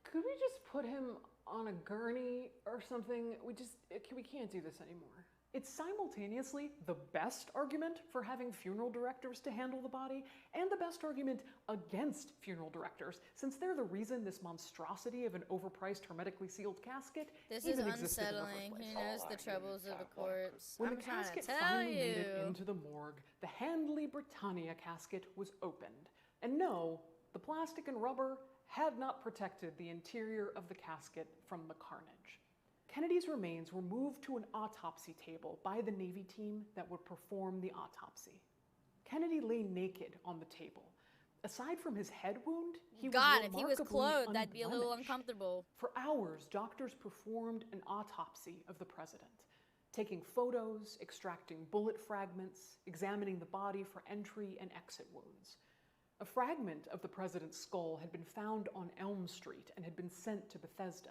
Could we just put him on a gurney or something? We can't do this anymore. It's simultaneously the best argument for having funeral directors to handle the body and the best argument against funeral directors, since they're the reason this monstrosity of an overpriced, hermetically sealed casket even existed in the first place. He knows the troubles of a corpse. When the casket finally made it into the morgue, the Handley Britannia casket was opened. And no, the plastic and rubber had not protected the interior of the casket from the carnage. Kennedy's remains were moved to an autopsy table by the Navy team that would perform the autopsy. Kennedy lay naked on the table. Aside from his head wound, he was remarkably if he was clothed, that'd be a little uncomfortable. For hours, doctors performed an autopsy of the president, taking photos, extracting bullet fragments, examining the body for entry and exit wounds. A fragment of the president's skull had been found on Elm Street and had been sent to Bethesda.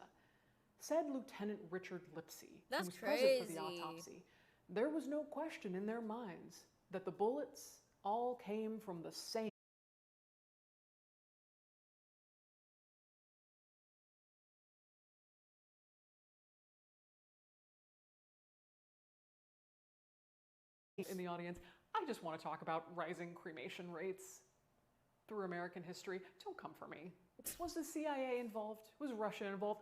Said Lieutenant Richard Lipsey, who was present for the autopsy, there was no question in their minds that the bullets all came from the same in the audience. I just want to talk about rising cremation rates through American history. Don't come for me. Was the CIA involved? Was Russia involved?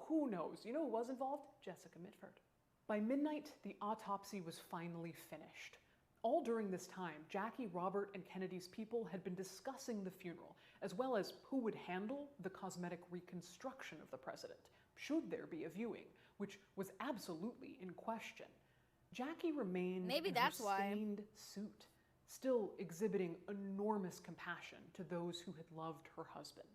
Who knows? You know who was involved? Jessica Mitford. By midnight, the autopsy was finally finished. All during this time, Jackie, Robert, and Kennedy's people had been discussing the funeral, as well as who would handle the cosmetic reconstruction of the president, should there be a viewing, which was absolutely in question. Jackie remained in her stained suit, still exhibiting enormous compassion to those who had loved her husband.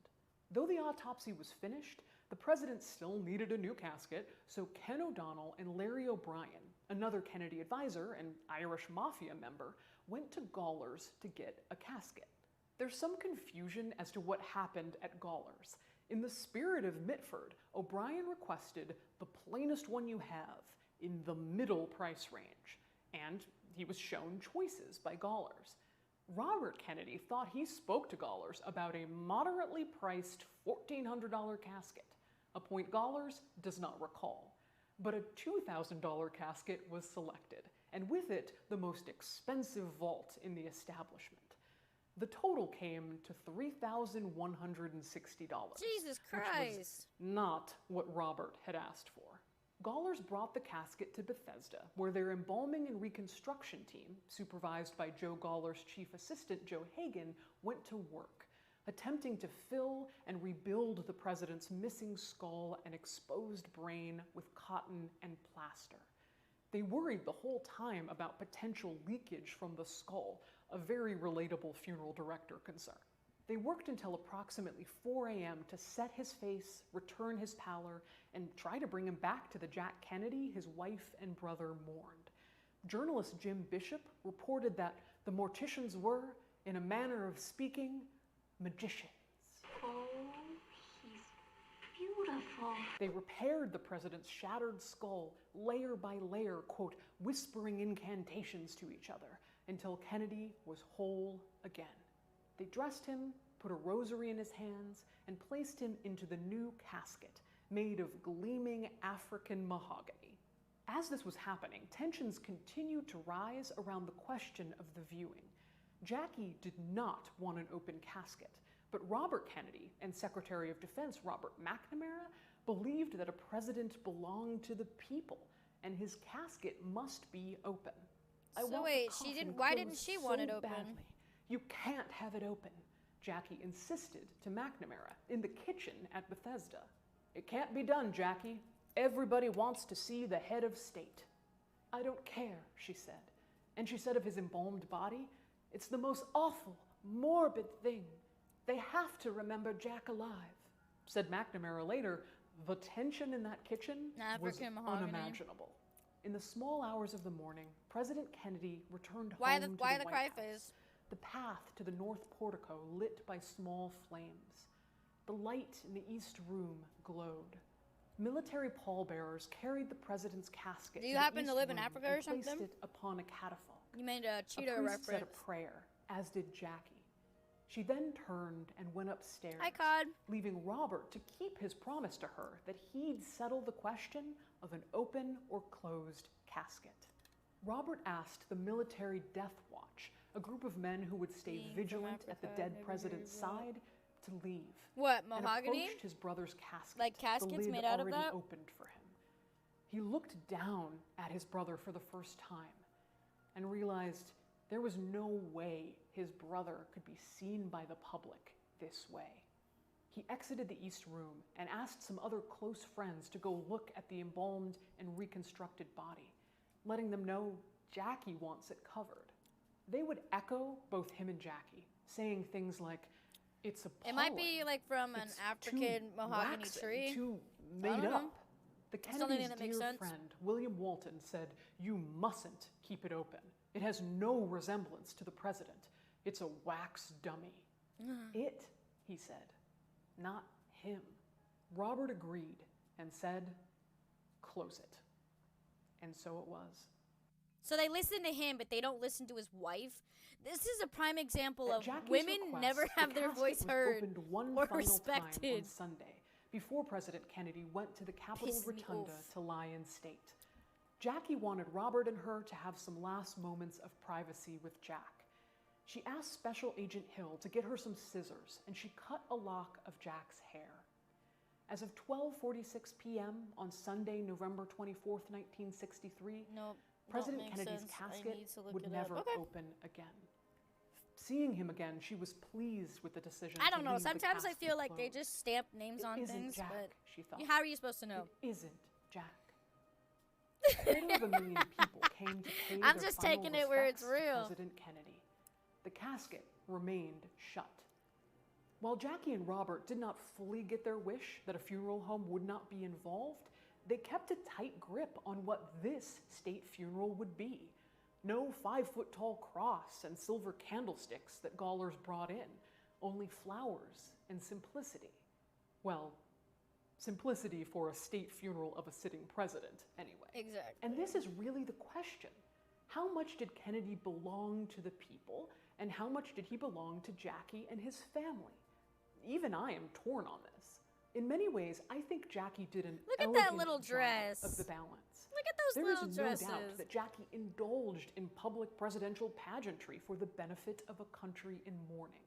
Though the autopsy was finished, the president still needed a new casket, so Ken O'Donnell and Larry O'Brien, another Kennedy advisor and Irish mafia member, went to Gawler's to get a casket. There's some confusion as to what happened at Gawler's. In the spirit of Mitford, O'Brien requested the plainest one you have, in the middle price range, and he was shown choices by Gawler's. Robert Kennedy thought he spoke to Gollers about a moderately priced $1,400 casket, a point Gollers does not recall. But a $2,000 casket was selected, and with it, the most expensive vault in the establishment. The total came to $3,160. Jesus Christ! Which was not what Robert had asked for. Gollers brought the casket to Bethesda, where their embalming and reconstruction team, supervised by Joe Goller's chief assistant, Joe Hagan, went to work, attempting to fill and rebuild the president's missing skull and exposed brain with cotton and plaster. They worried the whole time about potential leakage from the skull, a very relatable funeral director concern. They worked until approximately 4 a.m. to set his face, return his pallor, and try to bring him back to the Jack Kennedy his wife and brother mourned. Journalist Jim Bishop reported that the morticians were, in a manner of speaking, magicians. Oh, he's beautiful. They repaired the president's shattered skull layer by layer, quote, whispering incantations to each other until Kennedy was whole again. They dressed him, put a rosary in his hands, and placed him into the new casket, made of gleaming African mahogany. As this was happening, tensions continued to rise around the question of the viewing. Jackie did not want an open casket, but Robert Kennedy and Secretary of Defense Robert McNamara believed that a president belonged to the people, and his casket must be open. So wait, why didn't she want it open? Badly. You can't have it open, Jackie insisted to McNamara in the kitchen at Bethesda. It can't be done, Jackie. Everybody wants to see the head of state. I don't care, she said. And she said of his embalmed body, it's the most awful, morbid thing. They have to remember Jack alive. Said McNamara later, the tension in that kitchen was unimaginable. In the small hours of the morning, President Kennedy returned home to the White House. The path to the north portico lit by small flames. The light in the east room glowed. Military pallbearers carried the president's casket. Do you happen to live in Africa or something? Placed it upon a catafalque. You made a Cheeto reference. Said a prayer, as did Jackie. She then turned and went upstairs, leaving Robert to keep his promise to her that he'd settle the question of an open or closed casket. Robert asked the military death watch, a group of men who would stay vigilant at the dead president's side, to leave. What, mahogany? And approached his brother's casket. Like caskets made out of that? Opened for him. He looked down at his brother for the first time and realized there was no way his brother could be seen by the public this way. He exited the east room and asked some other close friends to go look at the embalmed and reconstructed body, letting them know Jackie wants it covered. They would echo both him and Jackie, saying things like, it's appalling. It might be like from an African mahogany tree. Too made up. The Kennedy's dear friend, William Walton, said, you mustn't keep it open. It has no resemblance to the president. It's a wax dummy. It, he said, not him. Robert agreed and said, close it. And so it was. So they listen to him, but they don't listen to his wife? This is a prime example of women never have their voice heard or respected. On Sunday, before President Kennedy went to the Capitol Rotunda to lie in state. Jackie wanted Robert and her to have some last moments of privacy with Jack. She asked Special Agent Hill to get her some scissors, and she cut a lock of Jack's hair. As of 12:46 p.m. on Sunday, November 24th, 1963, President Kennedy's casket would never open again. Seeing him again, she was pleased with the decision. I don't know. Sometimes I feel like they just stamp names on things, Jack, but she thought. How are you supposed to know? It isn't Jack. A quarter of a million people came to pay I'm their just final taking it where it's respects to real. President Kennedy. The casket remained shut. While Jackie and Robert did not fully get their wish that a funeral home would not be involved, they kept a tight grip on what this state funeral would be. No 5-foot-tall cross and silver candlesticks that Gollers brought in, only flowers and simplicity. Well, simplicity for a state funeral of a sitting president, anyway. Exactly. And this is really the question. How much did Kennedy belong to the people, And how much did he belong to Jackie and his family? Even I am torn on this. In many ways, I think Jackie did an Look at elegant that little job dress. of the balance. Look at those little dresses. There is no doubt that Jackie indulged in public presidential pageantry for the benefit of a country in mourning.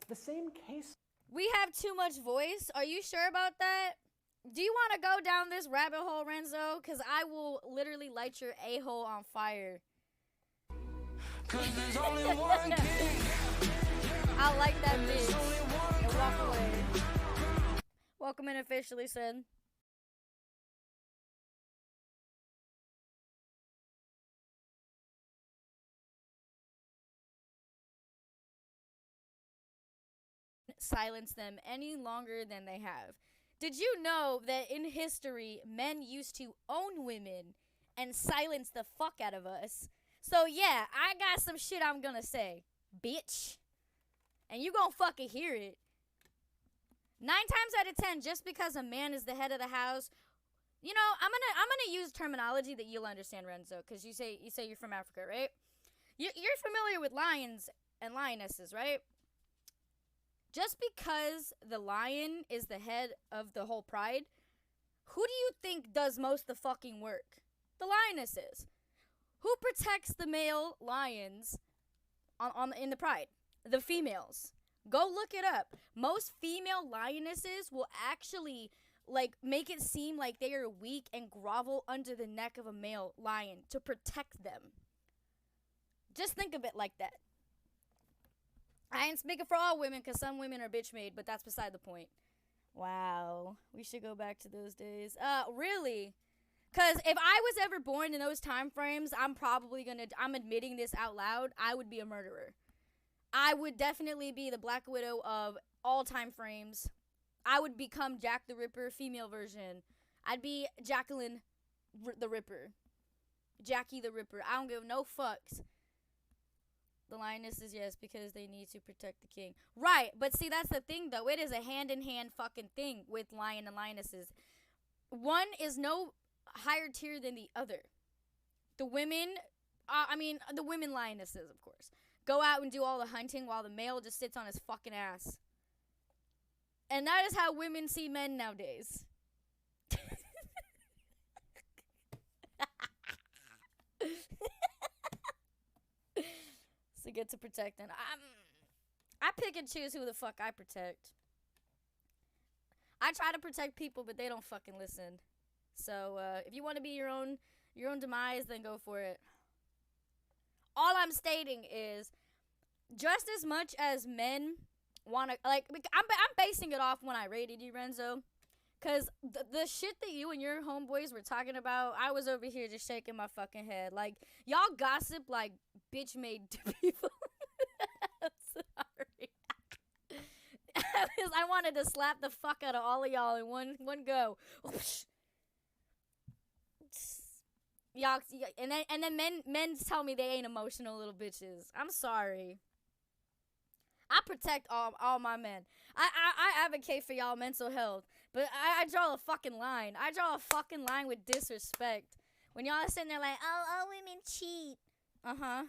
The same case... We have too much voice? Are you sure about that? Do you want to go down this rabbit hole, Renzo? Because I will literally light your a-hole on fire. Cause there's only one king. I like that bitch. And walk away. Welcome in officially, Sid. Silence them any longer than they have. Did you know that in history, men used to own women and silence the fuck out of us? So yeah, I got some shit I'm gonna say, bitch. And you gonna fucking hear it. 9 times out of 10, just because a man is the head of the house, you know, I'm gonna use terminology that you'll understand, Renzo, because you say you're from Africa, right? You're familiar with lions and lionesses, right? Just because the lion is the head of the whole pride, who do you think does most of the fucking work? The lionesses. Who protects the male lions in the pride? The females. Go look it up. Most female lionesses will actually like make it seem like they are weak and grovel under the neck of a male lion to protect them. Just think of it like that. I ain't speaking for all women because some women are bitch made, but that's beside the point. Wow. We should go back to those days. Really? Because if I was ever born in those time frames, I'm admitting this out loud, I would be a murderer. I would definitely be the Black Widow of all time frames. I would become Jack the Ripper, female version. I'd be Jacqueline the Ripper. Jackie the Ripper. I don't give no fucks. The lionesses, yes, because they need to protect the king. Right, but see, that's the thing, though. It is a hand-in-hand fucking thing with lion and lionesses. One is no higher tier than the other. The women, the women lionesses, of course, go out and do all the hunting while the male just sits on his fucking ass. And that is how women see men nowadays. So get to protecting. I pick and choose who the fuck I protect. I try to protect people, but they don't fucking listen. So if you want to be your own demise, then go for it. All I'm stating is, just as much as men want to, like, I'm basing it off when I rated you, Renzo. Because the shit that you and your homeboys were talking about, I was over here just shaking my fucking head. Like, y'all gossip like bitch made people. Sorry. I wanted to slap the fuck out of all of y'all in one go. Y'all, and then men tell me they ain't emotional little bitches. I'm sorry. I protect all my men. I advocate for y'all mental health. But I draw a fucking line. I draw a fucking line with disrespect. When y'all are sitting there like, oh, all women cheat. Uh-huh.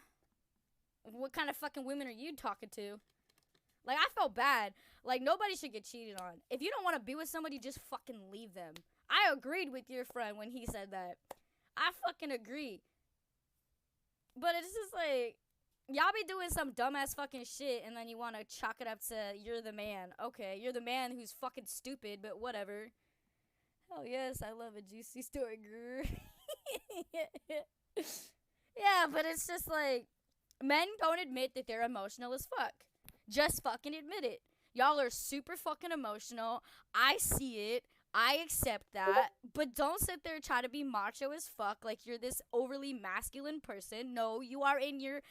What kind of fucking women are you talking to? Like, I felt bad. Like, nobody should get cheated on. If you don't want to be with somebody, just fucking leave them. I agreed with your friend when he said that. I fucking agree. But it's just like, y'all be doing some dumbass fucking shit, and then you want to chalk it up to you're the man. Okay, you're the man who's fucking stupid, but whatever. Hell yes, I love a juicy story, girl. Yeah, but it's just like, men don't admit that they're emotional as fuck. Just fucking admit it. Y'all are super fucking emotional. I see it. I accept that. But don't sit there and try to be macho as fuck like you're this overly masculine person. No, you are in your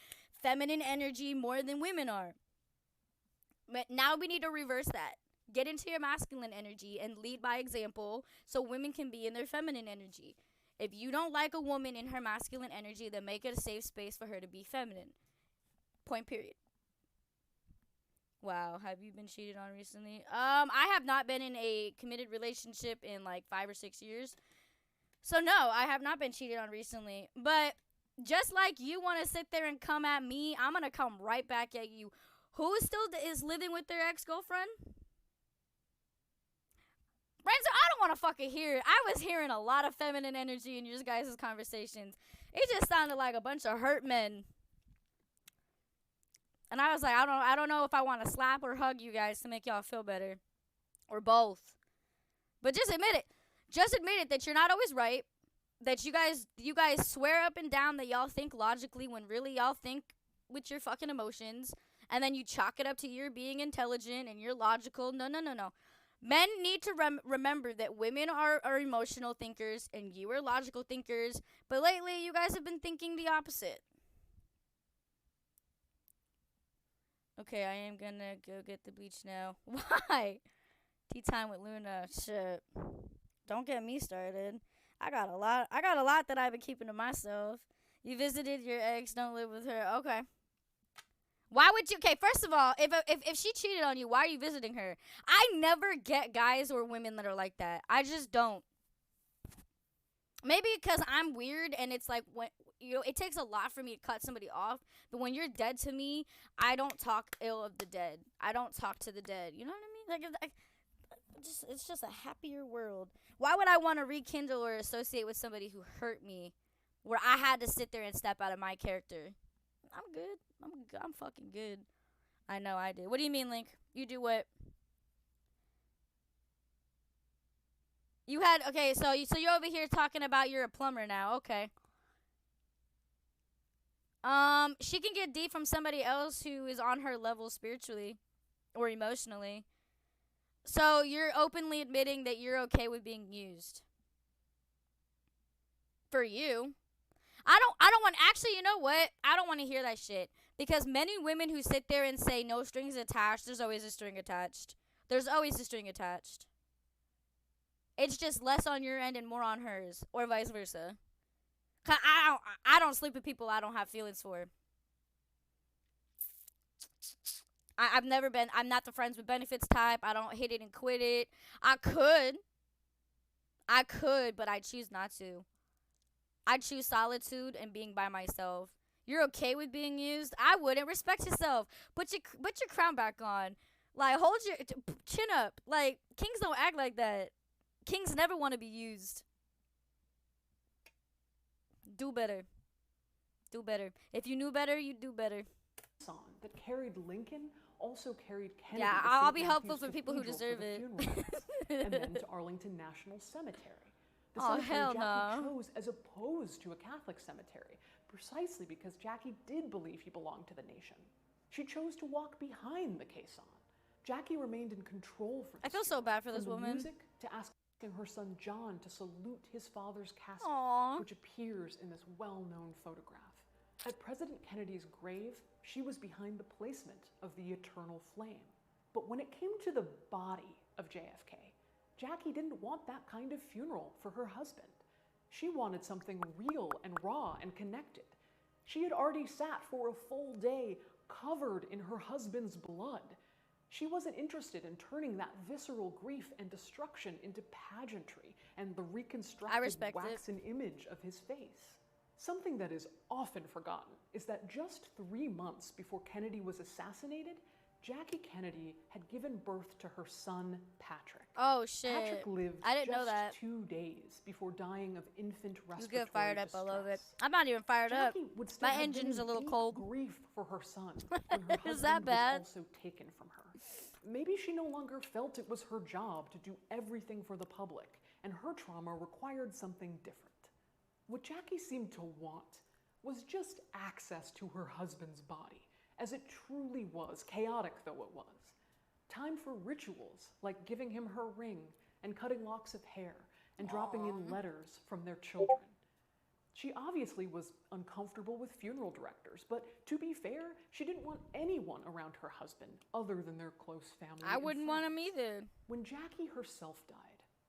feminine energy more than women are. But now we need to reverse that. Get into your masculine energy and lead by example so women can be in their feminine energy. If you don't like a woman in her masculine energy, then make it a safe space for her to be feminine. Point period. Wow, have you been cheated on recently? I have not been in a committed relationship in like 5 or 6 years. So no, I have not been cheated on recently. But Just like you want to sit there and come at me, I'm going to come right back at you. Who is living with their ex-girlfriend? Renzo, I don't want to fucking hear it. I was hearing a lot of feminine energy in your guys' conversations. It just sounded like a bunch of hurt men. And I was like, I don't know if I want to slap or hug you guys to make y'all feel better. Or both. But just admit it. Just admit it that you're not always right. That you guys swear up and down that y'all think logically when really y'all think with your fucking emotions. And then you chalk it up to your being intelligent and you're logical. No. Men need to remember that women are emotional thinkers and you are logical thinkers. But lately, you guys have been thinking the opposite. Okay, I am gonna go get the bleach now. Why? Tea time with Luna. Shit. Don't get me started. I got a lot that I've been keeping to myself. You visited your ex, don't live with her. Okay. Why would you? Okay, first of all, if she cheated on you, why are you visiting her? I never get guys or women that are like that. I just don't. Maybe because I'm weird and it's like when it takes a lot for me to cut somebody off. But when you're dead to me, I don't talk ill of the dead. I don't talk to the dead. You know what I mean? It's just a happier world. Why would I want to rekindle or associate with somebody who hurt me, where I had to sit there and step out of my character? I'm good. I'm fucking good. I know I did. What do you mean, Link? You do what? You had okay. So you're over here talking about you're a plumber now. Okay. She can get D from somebody else who is on her level spiritually or emotionally. So you're openly admitting that you're okay with being used. For you. I don't want, actually, you know what? I don't want to hear that shit. Because many women who sit there and say no strings attached, there's always a string attached. There's always a string attached. It's just less on your end and more on hers. Or vice versa. 'Cause I don't sleep with people I don't have feelings for. I'm not the friends with benefits type. I don't hit it and quit it. I could, but I choose not to. I choose solitude and being by myself. You're okay with being used? I wouldn't. Respect yourself. Put your crown back on. Like, hold your chin up. Like, kings don't act like that. Kings never want to be used. Do better. Do better. If you knew better, you'd do better. Song that carried Lincoln also carried Kennedy. Yeah, to I'll St. be Matthew's helpful for people who Cathedral deserve for the it. funeral mass, and then to Arlington National Cemetery. The Oh, cemetery hell Jackie no. chose as opposed to a Catholic cemetery, precisely because Jackie did believe he belonged to the nation. She chose to walk behind the caisson. Jackie remained in control for this I feel so bad for this from the woman. music to asking her son John to salute his father's casket, Aw. which appears in this well-known photograph. At President Kennedy's grave, she was behind the placement of the eternal flame. But when it came to the body of JFK, Jackie didn't want that kind of funeral for her husband. She wanted something real and raw and connected. She had already sat for a full day covered in her husband's blood. She wasn't interested in turning that visceral grief and destruction into pageantry and the reconstructed waxen image of his face. Something that is often forgotten is that just 3 months before Kennedy was assassinated, Jackie Kennedy had given birth to her son, Patrick. Oh, shit. Patrick lived I didn't just know that. 2 days before dying of infant You respiratory get fired up distress. all over it. I'm not even fired up. Jackie would still My have engine's been a little in deep cold. grief for her son when her Is that husband bad? was also taken from her. Maybe she no longer felt it was her job to do everything for the public, and her trauma required something different. What Jackie seemed to want was just access to her husband's body, as it truly was, chaotic though it was. Time for rituals like giving him her ring and cutting locks of hair and dropping in letters from their children. She obviously was uncomfortable with funeral directors, but to be fair, she didn't want anyone around her husband other than their close family. I wouldn't want him friends. either. When Jackie herself died,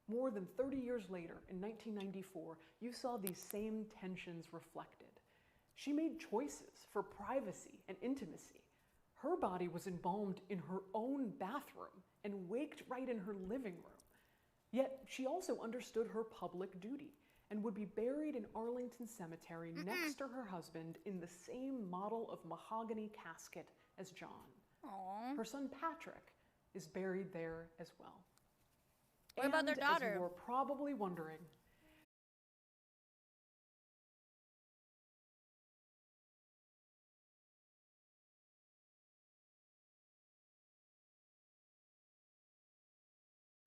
more than 30 years later, in 1994, you saw these same tensions reflected. She made choices for privacy and intimacy. Her body was embalmed in her own bathroom and waked right in her living room. Yet she also understood her public duty. and would be buried in Arlington Cemetery next to her husband in the same model of mahogany casket as John. Aww. Her son Patrick is buried there as well. What about their daughter? As you're probably wondering,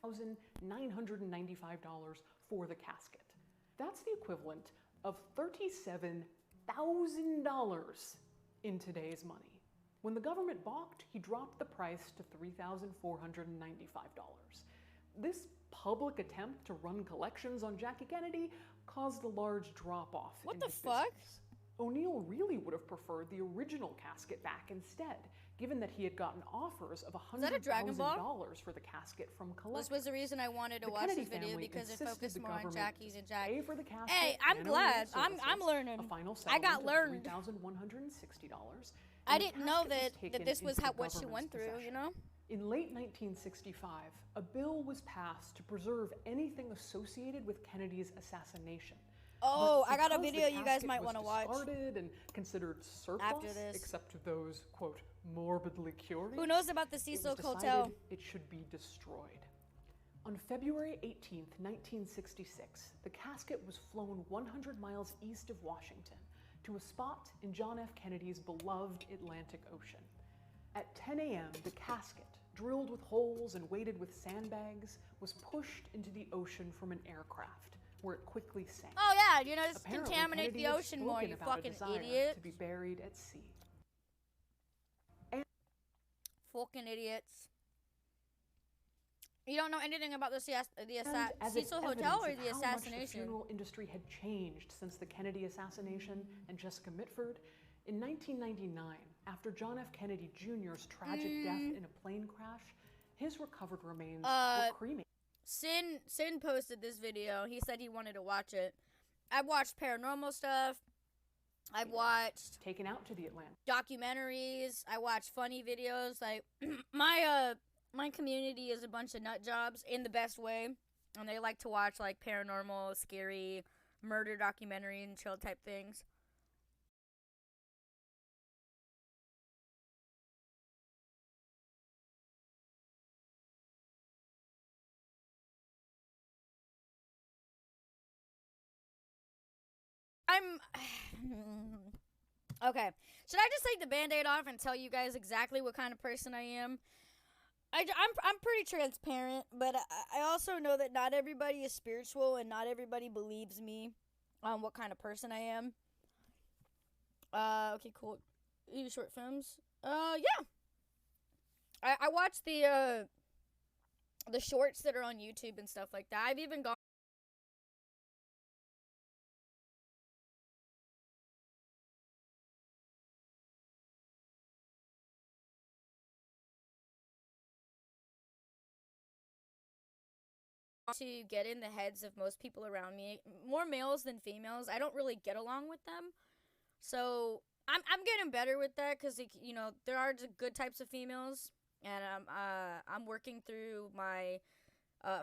$1,995 for the casket. That's the equivalent of $37,000 in today's money. When the government balked, he dropped the price to $3,495. This public attempt to run collections on Jackie Kennedy caused a large drop-off in his business. O'Neill really would have preferred the original casket back instead, given that he had gotten offers of $100,000 for the casket from collectors. This was the reason I wanted to watch this video, because it focused more on Jackie's and Jackie. Hey, I'm glad. I'm learning. I got learned. $3,160. I didn't know that this was what she went through, you know? In late 1965, a bill was passed to preserve anything associated with Kennedy's assassination. Oh, I got a video you guys might want to watch. Discarded and considered surplus, except to those, quote, morbidly curious. Who knows about the Cecil Hotel? It should be destroyed. On February 18th, 1966, the casket was flown 100 miles east of Washington to a spot in John F. Kennedy's beloved Atlantic Ocean. At 10 a.m., the casket, drilled with holes and weighted with sandbags, was pushed into the ocean from an aircraft, where it quickly sank. Oh yeah, you know, just Apparently, contaminate Kennedy the ocean more, you fucking idiot. To be buried at sea. Fucking idiots. You don't know anything about the Cecil Hotel or the assassination? How much the funeral industry had changed since the Kennedy assassination and Jessica Mitford. In 1999, after John F. Kennedy Jr.'s tragic death in a plane crash, his recovered remains were cremated. Sin posted this video. He said he wanted to watch it. I've watched paranormal stuff. I've watched Taken Out to the Atlantic documentaries. I watch funny videos. Like my community is a bunch of nut jobs in the best way, and they like to watch like paranormal, scary, murder documentary and chill type things. Okay. Should I just take the Band-Aid off and tell you guys exactly what kind of person I am? I'm pretty transparent, but I also know that not everybody is spiritual and not everybody believes me on what kind of person I am. Okay, cool. You short films? Yeah. I watch the shorts that are on YouTube and stuff like that. I've even gone to get in the heads of most people around me, more males than females. I don't really get along with them, so I'm getting better with that, because you know, there are good types of females, and I'm working through my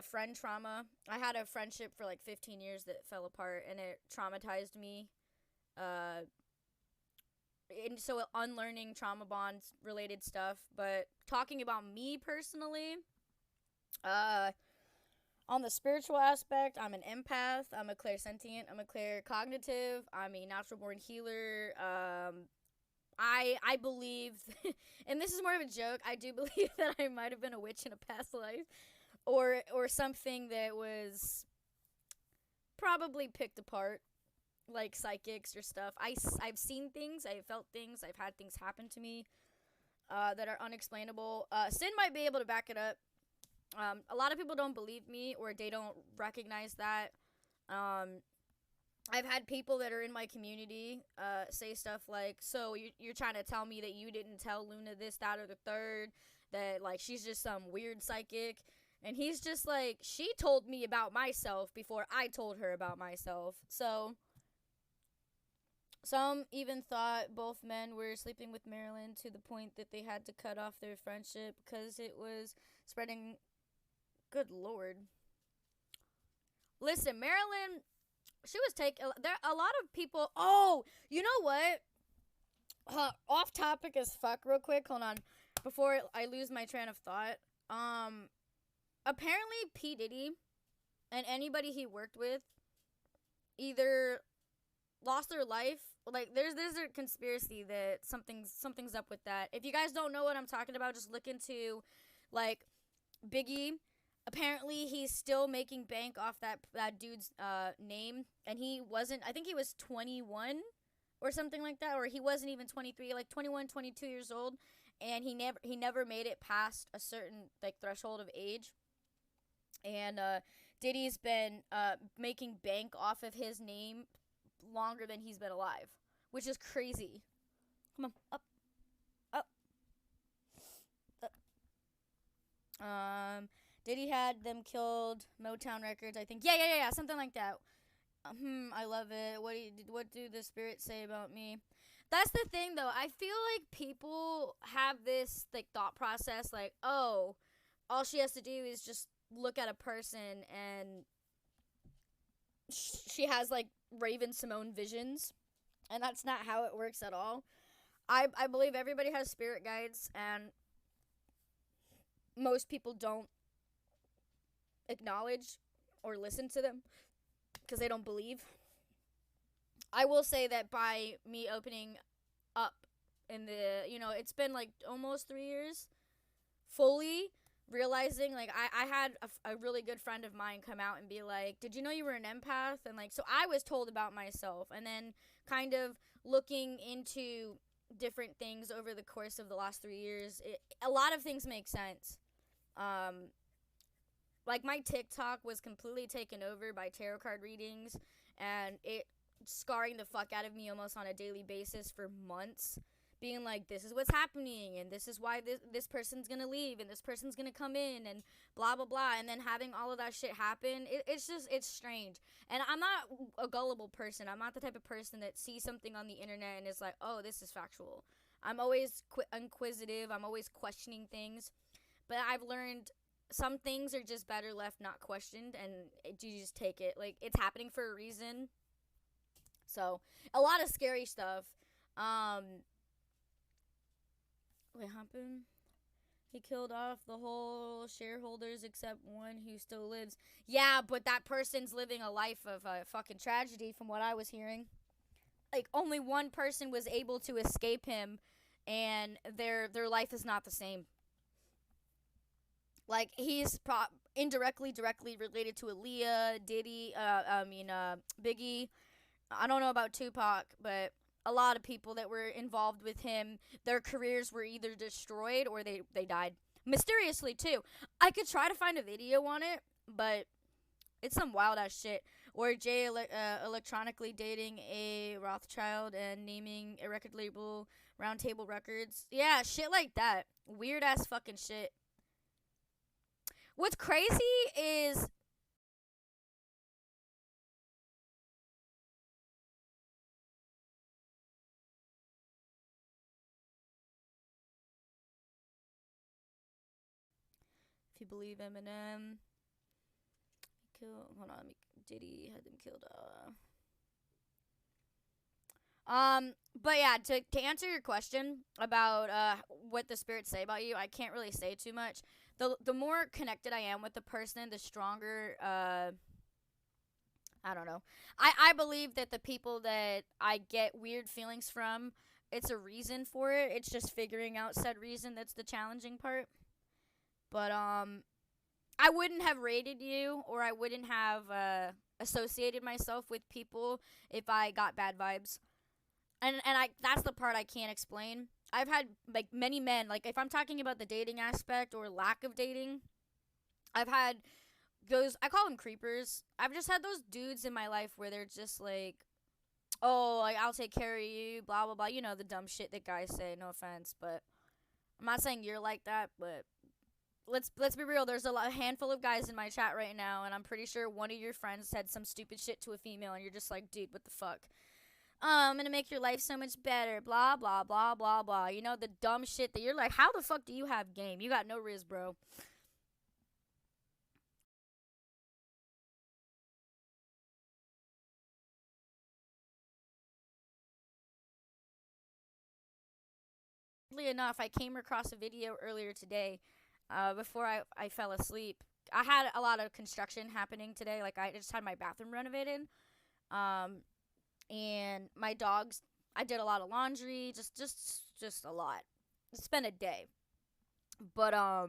friend trauma. I had a friendship for like 15 years that fell apart, and it traumatized me. And so unlearning trauma bonds related stuff, but talking about me personally, on the spiritual aspect, I'm an empath, I'm a clairsentient, I'm a claircognitive, I'm a natural born healer. I believe, and this is more of a joke, I do believe that I might have been a witch in a past life, or something that was probably picked apart, like psychics or stuff. I've seen things, I've felt things, I've had things happen to me that are unexplainable. Sin might be able to back it up. A lot of people don't believe me, or they don't recognize that. I've had people that are in my community say stuff like, so you're trying to tell me that you didn't tell Luna this, that, or the third, that like she's just some weird psychic. And he's just like, she told me about myself before I told her about myself. So some even thought both men were sleeping with Marilyn, to the point that they had to cut off their friendship because it was spreading. Good Lord. Listen, Marilyn she was taking, there a lot of people, oh, you know what? Off topic as fuck real quick, hold on, before I lose my train of thought. Apparently P. Diddy and anybody he worked with either lost their life, like there's a conspiracy that something's up with that. If you guys don't know what I'm talking about, just look into like Biggie. Apparently he's still making bank off that dude's name, and he wasn't, I think he was 21 or something like that, or he wasn't even 23, like 21, 22 years old, and he never made it past a certain like threshold of age. And Diddy's been making bank off of his name longer than he's been alive, which is crazy. Come on, up. Diddy had them killed, Motown Records, I think. Yeah, something like that. I love it. What do the spirits say about me? That's the thing, though. I feel like people have this like thought process, like, oh, all she has to do is just look at a person and she has like Raven Simone visions, and that's not how it works at all. I believe everybody has spirit guides, and most people don't acknowledge or listen to them because they don't believe. I will say that by me opening up in the, it's been like almost 3 years fully realizing, like, I had a really good friend of mine come out and be like, did you know you were an empath? And like, so I was told about myself, and then kind of looking into different things over the course of the last 3 years, a lot of things make sense. Like my TikTok was completely taken over by tarot card readings, and it scarring the fuck out of me almost on a daily basis for months, being like, this is what's happening, and this is why this person's gonna leave, and this person's gonna come in, and blah blah blah, and then having all of that shit happen, it's strange. And I'm not a gullible person. I'm not the type of person that sees something on the internet and is like, oh, this is factual. I'm always inquisitive. I'm always questioning things, but I've learned some things are just better left not questioned, and you just take it like it's happening for a reason. So a lot of scary stuff. What happened? He killed off the whole shareholders except one who still lives. Yeah, but that person's living a life of fucking tragedy from what I was hearing. Like, only one person was able to escape him, and their life is not the same. Like, he's directly related to Aaliyah, Diddy, Biggie. I don't know about Tupac, but a lot of people that were involved with him, their careers were either destroyed or they died. Mysteriously, too. I could try to find a video on it, but it's some wild-ass shit. Or Jay electronically dating a Rothschild and naming a record label Round Table Records. Yeah, shit like that. Weird-ass fucking shit. What's crazy is... if you believe Eminem, Diddy had them killed. But yeah, to answer your question about what the spirits say about you, I can't really say too much. The more connected I am with the person, the stronger. I don't know. I believe that the people that I get weird feelings from, it's a reason for it. It's just figuring out said reason that's the challenging part. But I wouldn't have rated you, or I wouldn't have associated myself with people if I got bad vibes. And that's the part I can't explain. I've had like many men, like if I'm talking about the dating aspect or lack of dating, I've had those, I call them creepers. I've just had those dudes in my life where they're just like, oh, like, I'll take care of you, blah blah blah. You know, the dumb shit that guys say, no offense, but I'm not saying you're like that, but let's be real. There's a handful of guys in my chat right now, and I'm pretty sure one of your friends said some stupid shit to a female, and you're just like, dude, what the fuck? I'm gonna make your life so much better, blah blah blah blah blah. You know, the dumb shit that you're like, how the fuck do you have game? You got no riz, bro. Weirdly enough, I came across a video earlier today, before I fell asleep. I had a lot of construction happening today. Like, I just had my bathroom renovated. And my dogs, I did a lot of laundry, just a lot. It's been a day. But, I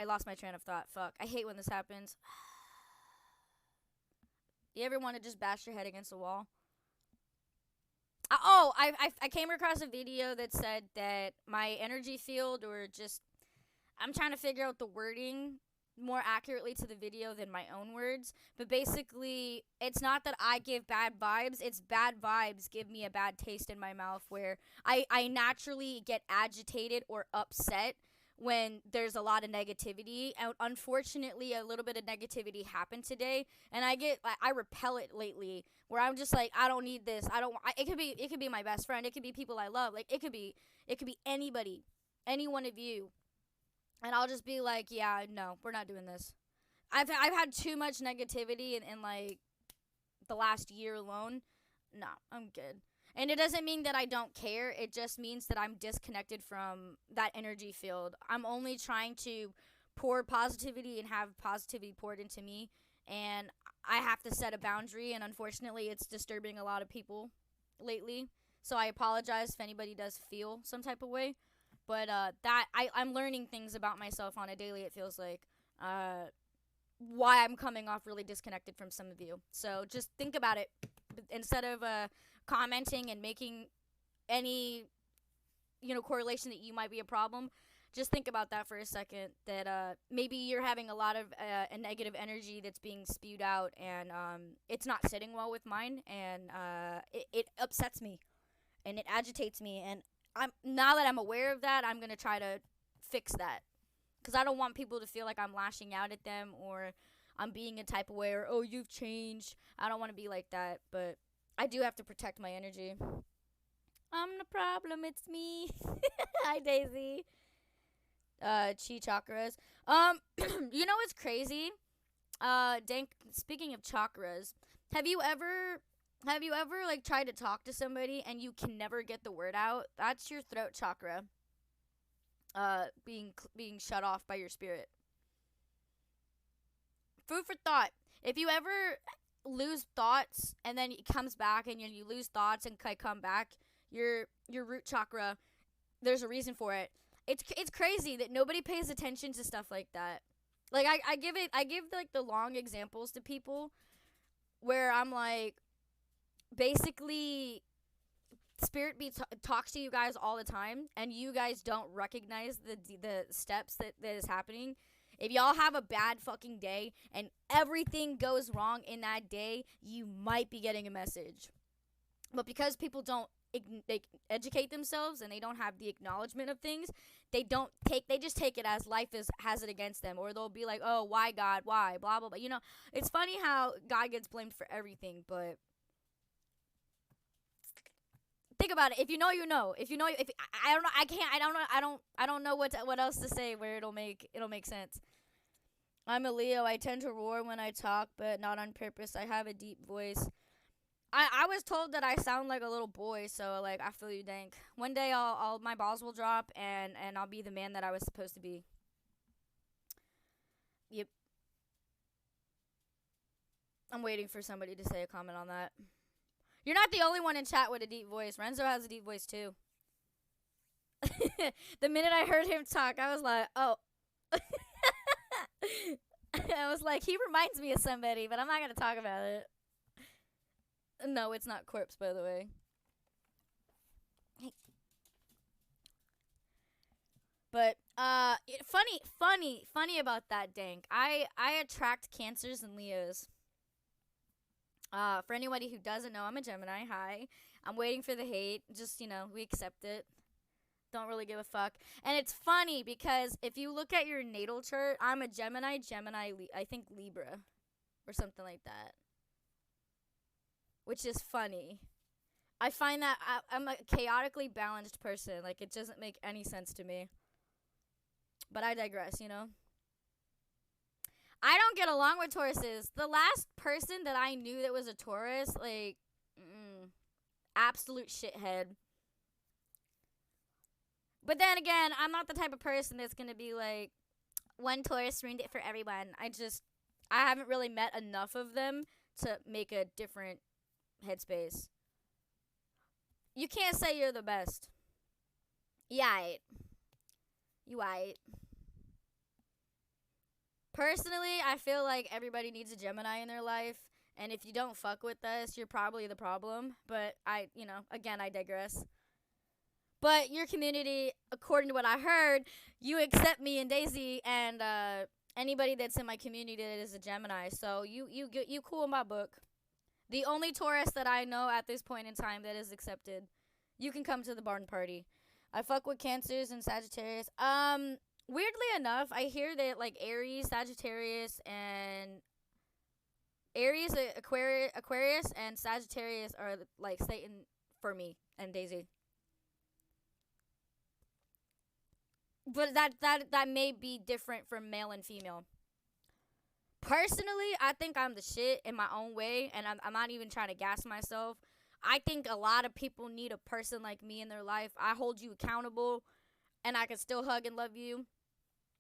lost my train of thought. Fuck. I hate when this happens. You ever want to just bash your head against the wall? I came across a video that said that my energy field, or just, I'm trying to figure out the wording more accurately to the video than my own words, but basically, it's not that I give bad vibes, it's bad vibes give me a bad taste in my mouth, where I naturally get agitated or upset when there's a lot of negativity. And unfortunately, a little bit of negativity happened today, and I repel it lately, where I'm just like, I don't need this. It could be my best friend, it could be people I love, like it could be anybody, any one of you, and I'll just be like, yeah, no, we're not doing this. I've had too much negativity in like the last year alone. No, I'm good. And it doesn't mean that I don't care. It just means that I'm disconnected from that energy field. I'm only trying to pour positivity and have positivity poured into me. And I have to set a boundary. And unfortunately, it's disturbing a lot of people lately. So I apologize if anybody does feel some type of way. But I'm learning things about myself on a daily, it feels like. Why I'm coming off really disconnected from some of you. So just think about it. Instead of commenting and making any, correlation that you might be a problem, just think about that for a second, that maybe you're having a lot of a negative energy that's being spewed out, and it's not sitting well with mine, and it upsets me, and it agitates me, and now that I'm aware of that, I'm going to try to fix that, because I don't want people to feel like I'm lashing out at them, or I'm being a type of way, or, oh, you've changed. I don't want to be like that, but I do have to protect my energy. I'm the problem, it's me. Hi, Daisy. Chi chakras. You know what's crazy? Dank, speaking of chakras, have you ever like tried to talk to somebody and you can never get the word out? That's your throat chakra. Being shut off by your spirit. Food for thought. If you ever lose thoughts and then it comes back, and you lose thoughts and come back, your root chakra, there's a reason for it. It's crazy that nobody pays attention to stuff like that. Like I give like the long examples to people where I'm like, basically spirit talks to you guys all the time, and you guys don't recognize the steps that is happening. If y'all have a bad fucking day and everything goes wrong in that day, you might be getting a message. But because people don't educate themselves, and they don't have the acknowledgement of things, they just take it as life has it against them, or they'll be like, oh, why God, why, blah blah blah. It's funny how God gets blamed for everything, but think about it. If you know, you know. If you know, if I don't know, I don't know what else to say where it'll make sense. I'm a Leo. I tend to roar when I talk, but not on purpose. I have a deep voice. I was told that I sound like a little boy, so like I feel you, Dank. One day I'll my balls will drop, and I'll be the man that I was supposed to be. Yep. I'm waiting for somebody to say a comment on that. You're not the only one in chat with a deep voice. Renzo has a deep voice too. The minute I heard him talk, I was like, oh. I was like, he reminds me of somebody, but I'm not going to talk about it. No, it's not Corpse, by the way. But, funny about that, Dank. I attract Cancers and Leos. For anybody who doesn't know, I'm a Gemini. Hi. I'm waiting for the hate. Just, we accept it. Don't really give a fuck. And it's funny because if you look at your natal chart, I'm a Gemini, I think Libra or something like that. Which is funny. I find that I'm a chaotically balanced person. Like, it doesn't make any sense to me. But I digress, I don't get along with Tauruses. The last person that I knew that was a Taurus, like, absolute shithead. But then again, I'm not the type of person that's going to be like, one Taurus ruined it for everyone. I haven't really met enough of them to make a different headspace. You can't say you're the best. You aight. Personally, I feel like everybody needs a Gemini in their life. And if you don't fuck with us, you're probably the problem. But again, I digress. But your community, according to what I heard, you accept me and Daisy and anybody that's in my community that is a Gemini. So you cool in my book. The only Taurus that I know at this point in time that is accepted. You can come to the barn party. I fuck with Cancers and Sagittarius. Weirdly enough, I hear that like Aries, Sagittarius, and Aquarius, and Sagittarius are like Satan for me and Daisy. But that may be different from male and female. Personally, I think I'm the shit in my own way, and I'm not even trying to gas myself. I think a lot of people need a person like me in their life. I hold you accountable, and I can still hug and love you.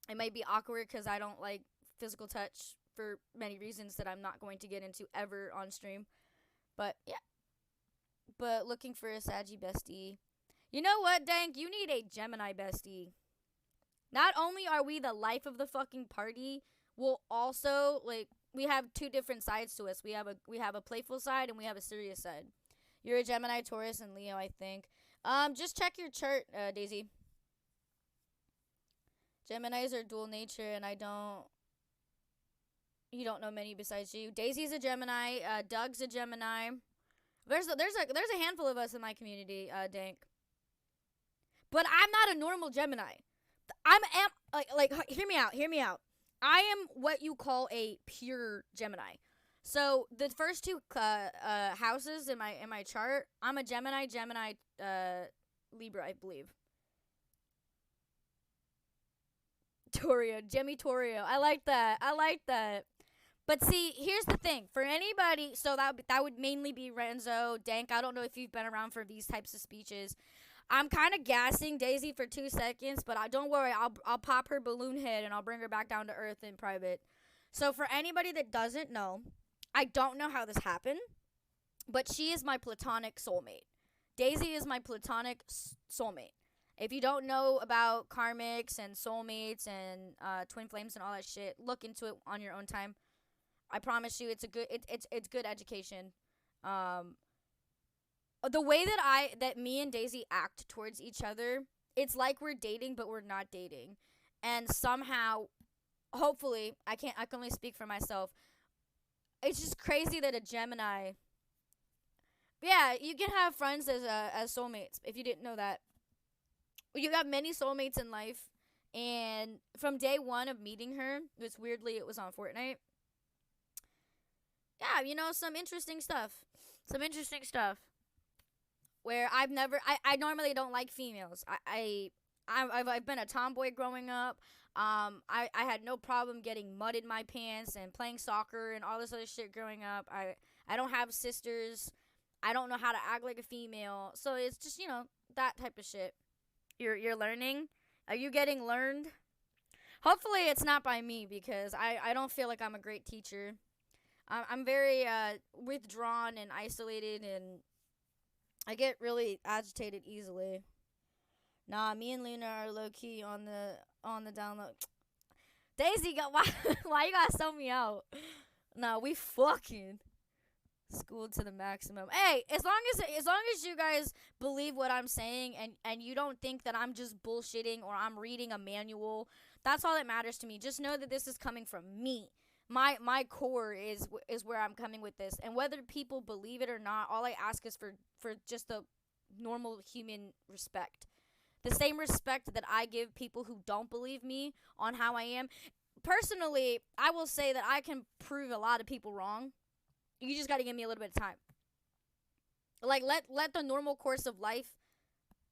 It might be awkward because I don't like physical touch for many reasons that I'm not going to get into ever on stream. But, yeah. But looking for a Saggy bestie. You know what, Dank? You need a Gemini bestie. Not only are we the life of the fucking party, we'll also, like, we have two different sides to us. We have a playful side and we have a serious side. You're a Gemini, Taurus, and Leo, I think. Just check your chart, Daisy. Geminis are dual nature, and you don't know many besides you. Daisy's a Gemini. Doug's a Gemini. There's a handful of us in my community, Dank. But I'm not a normal Gemini. Hear me out. I am what you call a pure Gemini. So the first two houses in my chart, I'm a Gemini, Libra, I believe. Torio. I like that. But see, here's the thing. For anybody, so that would mainly be Renzo, Dank. I don't know if you've been around for these types of speeches. I'm kind of gassing Daisy for 2 seconds, but don't worry. I'll pop her balloon head and I'll bring her back down to earth in private. So for anybody that doesn't know, I don't know how this happened, but she is my platonic soulmate. Daisy is my platonic soulmate. If you don't know about karmics and soulmates and twin flames and all that shit, look into it on your own time. I promise you, it's good education. The way that me and Daisy act towards each other, it's like we're dating, but we're not dating. And somehow, hopefully, I can only speak for myself. It's just crazy that a Gemini. Yeah, you can have friends as soulmates if you didn't know that. You got many soulmates in life, and from day one of meeting her, which weirdly it was on Fortnite. Yeah, some interesting stuff. Where I normally don't like females. I've been a tomboy growing up. I had no problem getting mud in my pants and playing soccer and all this other shit growing up. I don't have sisters. I don't know how to act like a female. So it's just, that type of shit. You're learning? Are you getting learned? Hopefully it's not by me because I don't feel like I'm a great teacher. I'm very withdrawn and isolated, and I get really agitated easily. Nah, me and Luna are low key on the download. Daisy, why you gotta sell me out? Nah, we fucking schooled to the maximum. Hey, as long as you guys believe what I'm saying and you don't think that I'm just bullshitting or I'm reading a manual, that's all that matters to me. Just know that this is coming from me. My core is where I'm coming with this, and whether people believe it or not, all I ask is for just the normal human respect. The same respect that I give people who don't believe me on how I am. Personally, I will say that I can prove a lot of people wrong. You just got to give me a little bit of time. Like, let the normal course of life,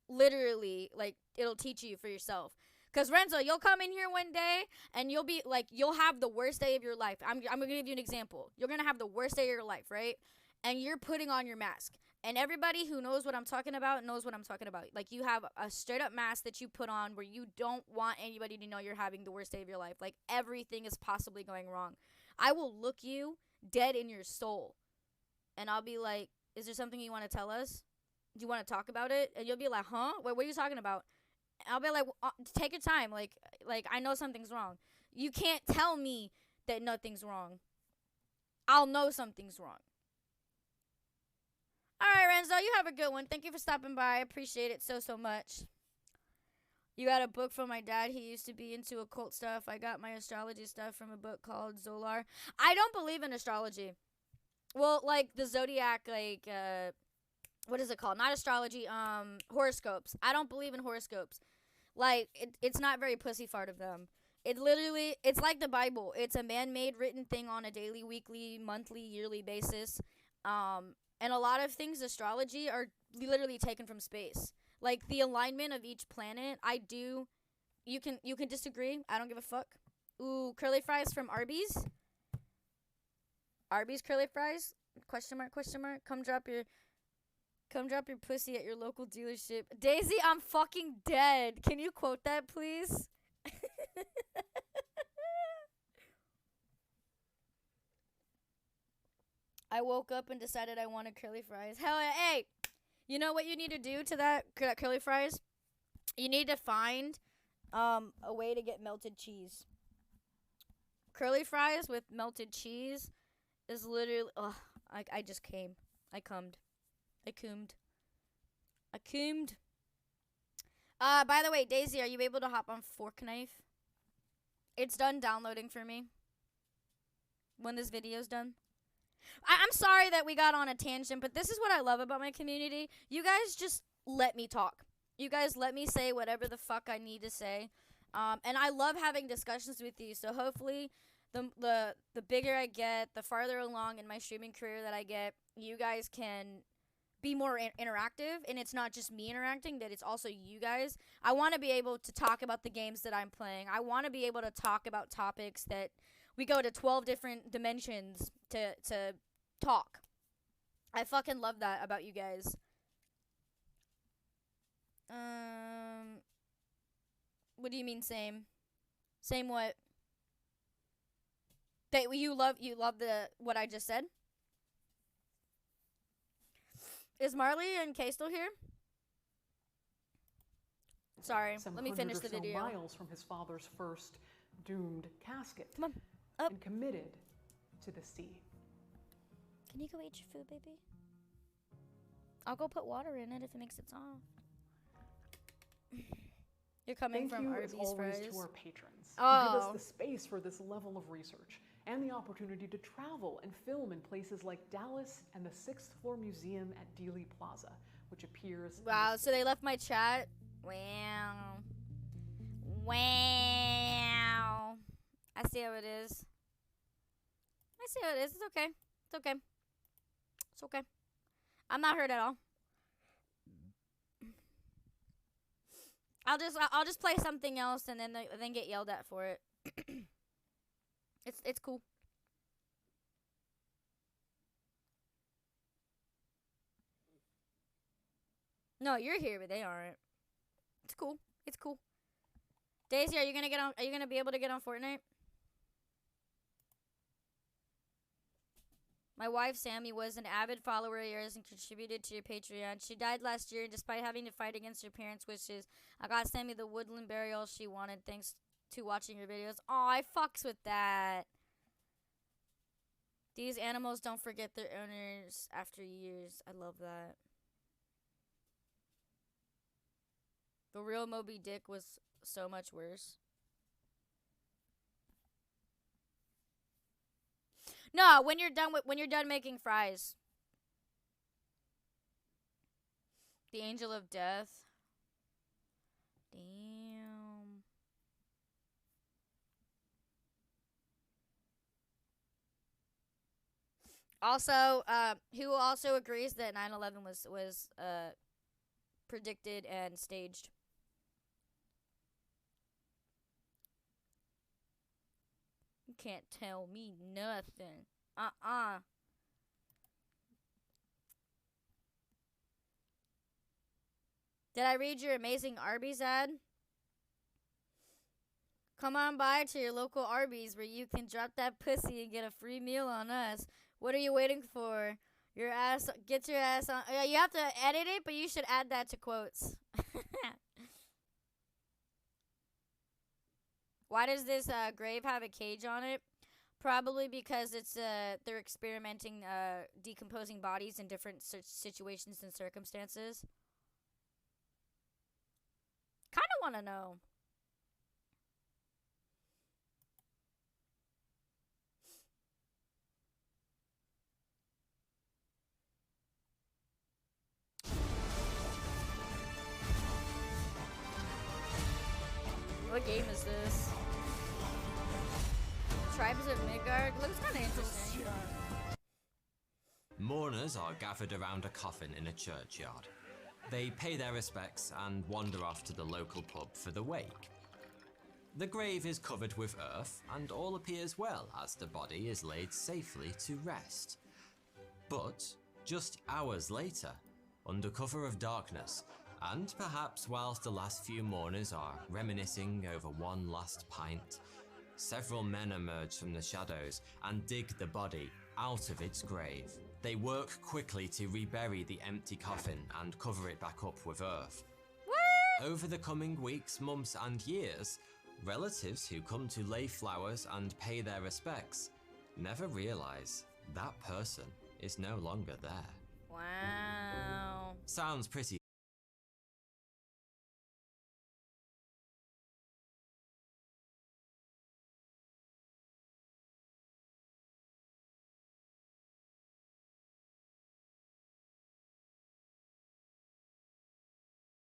literally, like, it'll teach you for yourself. Because, Renzo, you'll come in here one day, and you'll be, like, you'll have the worst day of your life. I'm going to give you an example. You're going to have the worst day of your life, right? And you're putting on your mask. And everybody who knows what I'm talking about knows what I'm talking about. Like, you have a straight up mask that you put on where you don't want anybody to know you're having the worst day of your life. Like, everything is possibly going wrong. I will look you dead in your soul. And I'll be like, is there something you want to tell us? Do you want to talk about it? And you'll be like, huh? Wait, what are you talking about? And I'll be like, take your time. Like, I know something's wrong. You can't tell me that nothing's wrong. I'll know something's wrong. All right, Renzo, you have a good one. Thank you for stopping by. I appreciate it so, so much. You got a book from my dad. He used to be into occult stuff. I got my astrology stuff from a book called Zolar. I don't believe in astrology. Well, like the zodiac, like, what is it called? Not astrology, horoscopes. I don't believe in horoscopes. Like, it's not very pussy fart of them. It's like the Bible. It's a man-made written thing on a daily, weekly, monthly, yearly basis. And a lot of things, astrology, are literally taken from space. Like, the alignment of each planet, you can disagree. I don't give a fuck. Ooh, curly fries from Arby's. Arby's curly fries? Question mark, question mark. Come drop your pussy at your local dealership. Daisy, I'm fucking dead. Can you quote that, please? I woke up and decided I wanted curly fries. Hell, hey, you know what you need to do to that curly fries? You need to find a way to get melted cheese. Curly fries with melted cheese is literally, I just came. I cummed. I coomed. By the way, Daisy, are you able to hop on Fork Knife? It's done downloading for me. When this video's done. I'm sorry that we got on a tangent, but this is what I love about my community. You guys just let me talk. You guys let me say whatever the fuck I need to say. And I love having discussions with you. So hopefully the bigger I get, the farther along in my streaming career that I get, you guys can be more interactive, and it's not just me interacting, that it's also you guys. I want to be able to talk about the games that I'm playing. I want to be able to talk about topics that we go to 12 different dimensions to talk. I fucking love that about you guys. What do you mean same? Same what? That you love what I just said? Is Marley and Kay still here? Sorry, let me finish the video. Miles from his father's first doomed casket. Come on, up. And committed to the sea. Can you go eat your food, baby? I'll go put water in it if it makes it soft. You're coming from Arby's fries. Thank you as always to our patrons who give us the space for this level of research and the opportunity to travel and film in places like Dallas and the 6th Floor Museum at Dealey Plaza, which appears... Wow, so they left my chat? Wow. Wow. I see how it is. It's okay. It's okay. It's okay. I'm not hurt at all. I'll just play something else and then get yelled at for it. It's cool. No, you're here, but they aren't. It's cool. It's cool. Daisy, are you gonna be able to get on Fortnite? My wife, Sammy, was an avid follower of yours and contributed to your Patreon. She died last year, and despite having to fight against her parents' wishes, I got Sammy the woodland burial she wanted thanks to watching your videos. Aw, I fucks with that. These animals don't forget their owners after years. I love that. The real Moby Dick was so much worse. No, when you're done making fries. The Angel of Death. Damn. Also, who also agrees that 9/11 was predicted and staged? You can't tell me nothing. Did I read your amazing Arby's ad? Come on by to your local Arby's where you can drop that pussy and get a free meal on us. What are you waiting for? Your ass, get your ass on. Yeah, you have to edit it, but you should add that to quotes. Why does this grave have a cage on it? Probably because it's they're experimenting decomposing bodies in different situations and circumstances. Kind of want to know. What game is this? Tribes of Midgard? Looks kind of interesting. Mourners are gathered around a coffin in a churchyard. They pay their respects and wander off to the local pub for the wake. The grave is covered with earth and all appears well as the body is laid safely to rest. But just hours later, under cover of darkness, and perhaps whilst the last few mourners are reminiscing over one last pint, several men emerge from the shadows and dig the body out of its grave. They work quickly to rebury the empty coffin and cover it back up with earth. What? Over the coming weeks, months and years, relatives who come to lay flowers and pay their respects never realize that person is no longer there. Wow. Sounds pretty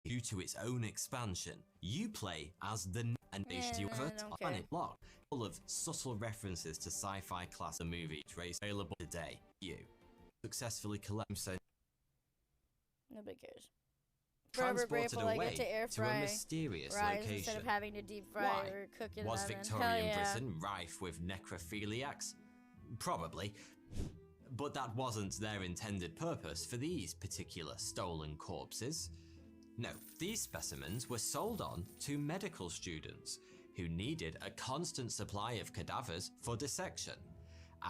due to its own expansion. You play as the unleashed you ever on it block, full of subtle references to sci-fi class of movie trace available today. You successfully collect so nobody cares. transported I away get to air to fry a mysterious fries location. instead of having to deep fry Why? or cook in Was the oven. Victorian Hell yeah. Britain rife with necrophiliacs? Probably. But that wasn't their intended purpose for these particular stolen corpses. No, these specimens were sold on to medical students who needed a constant supply of cadavers for dissection.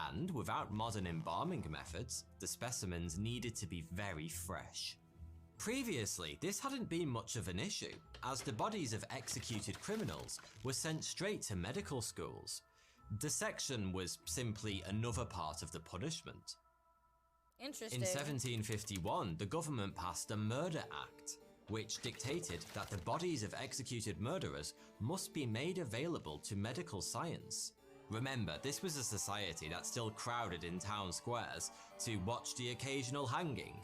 And without modern embalming methods, the specimens needed to be very fresh. Previously, this hadn't been much of an issue, as the bodies of executed criminals were sent straight to medical schools. Dissection was simply another part of the punishment. Interesting. In 1751, the government passed the Murder Act, which dictated that the bodies of executed murderers must be made available to medical science. Remember, this was a society that still crowded in town squares to watch the occasional hanging.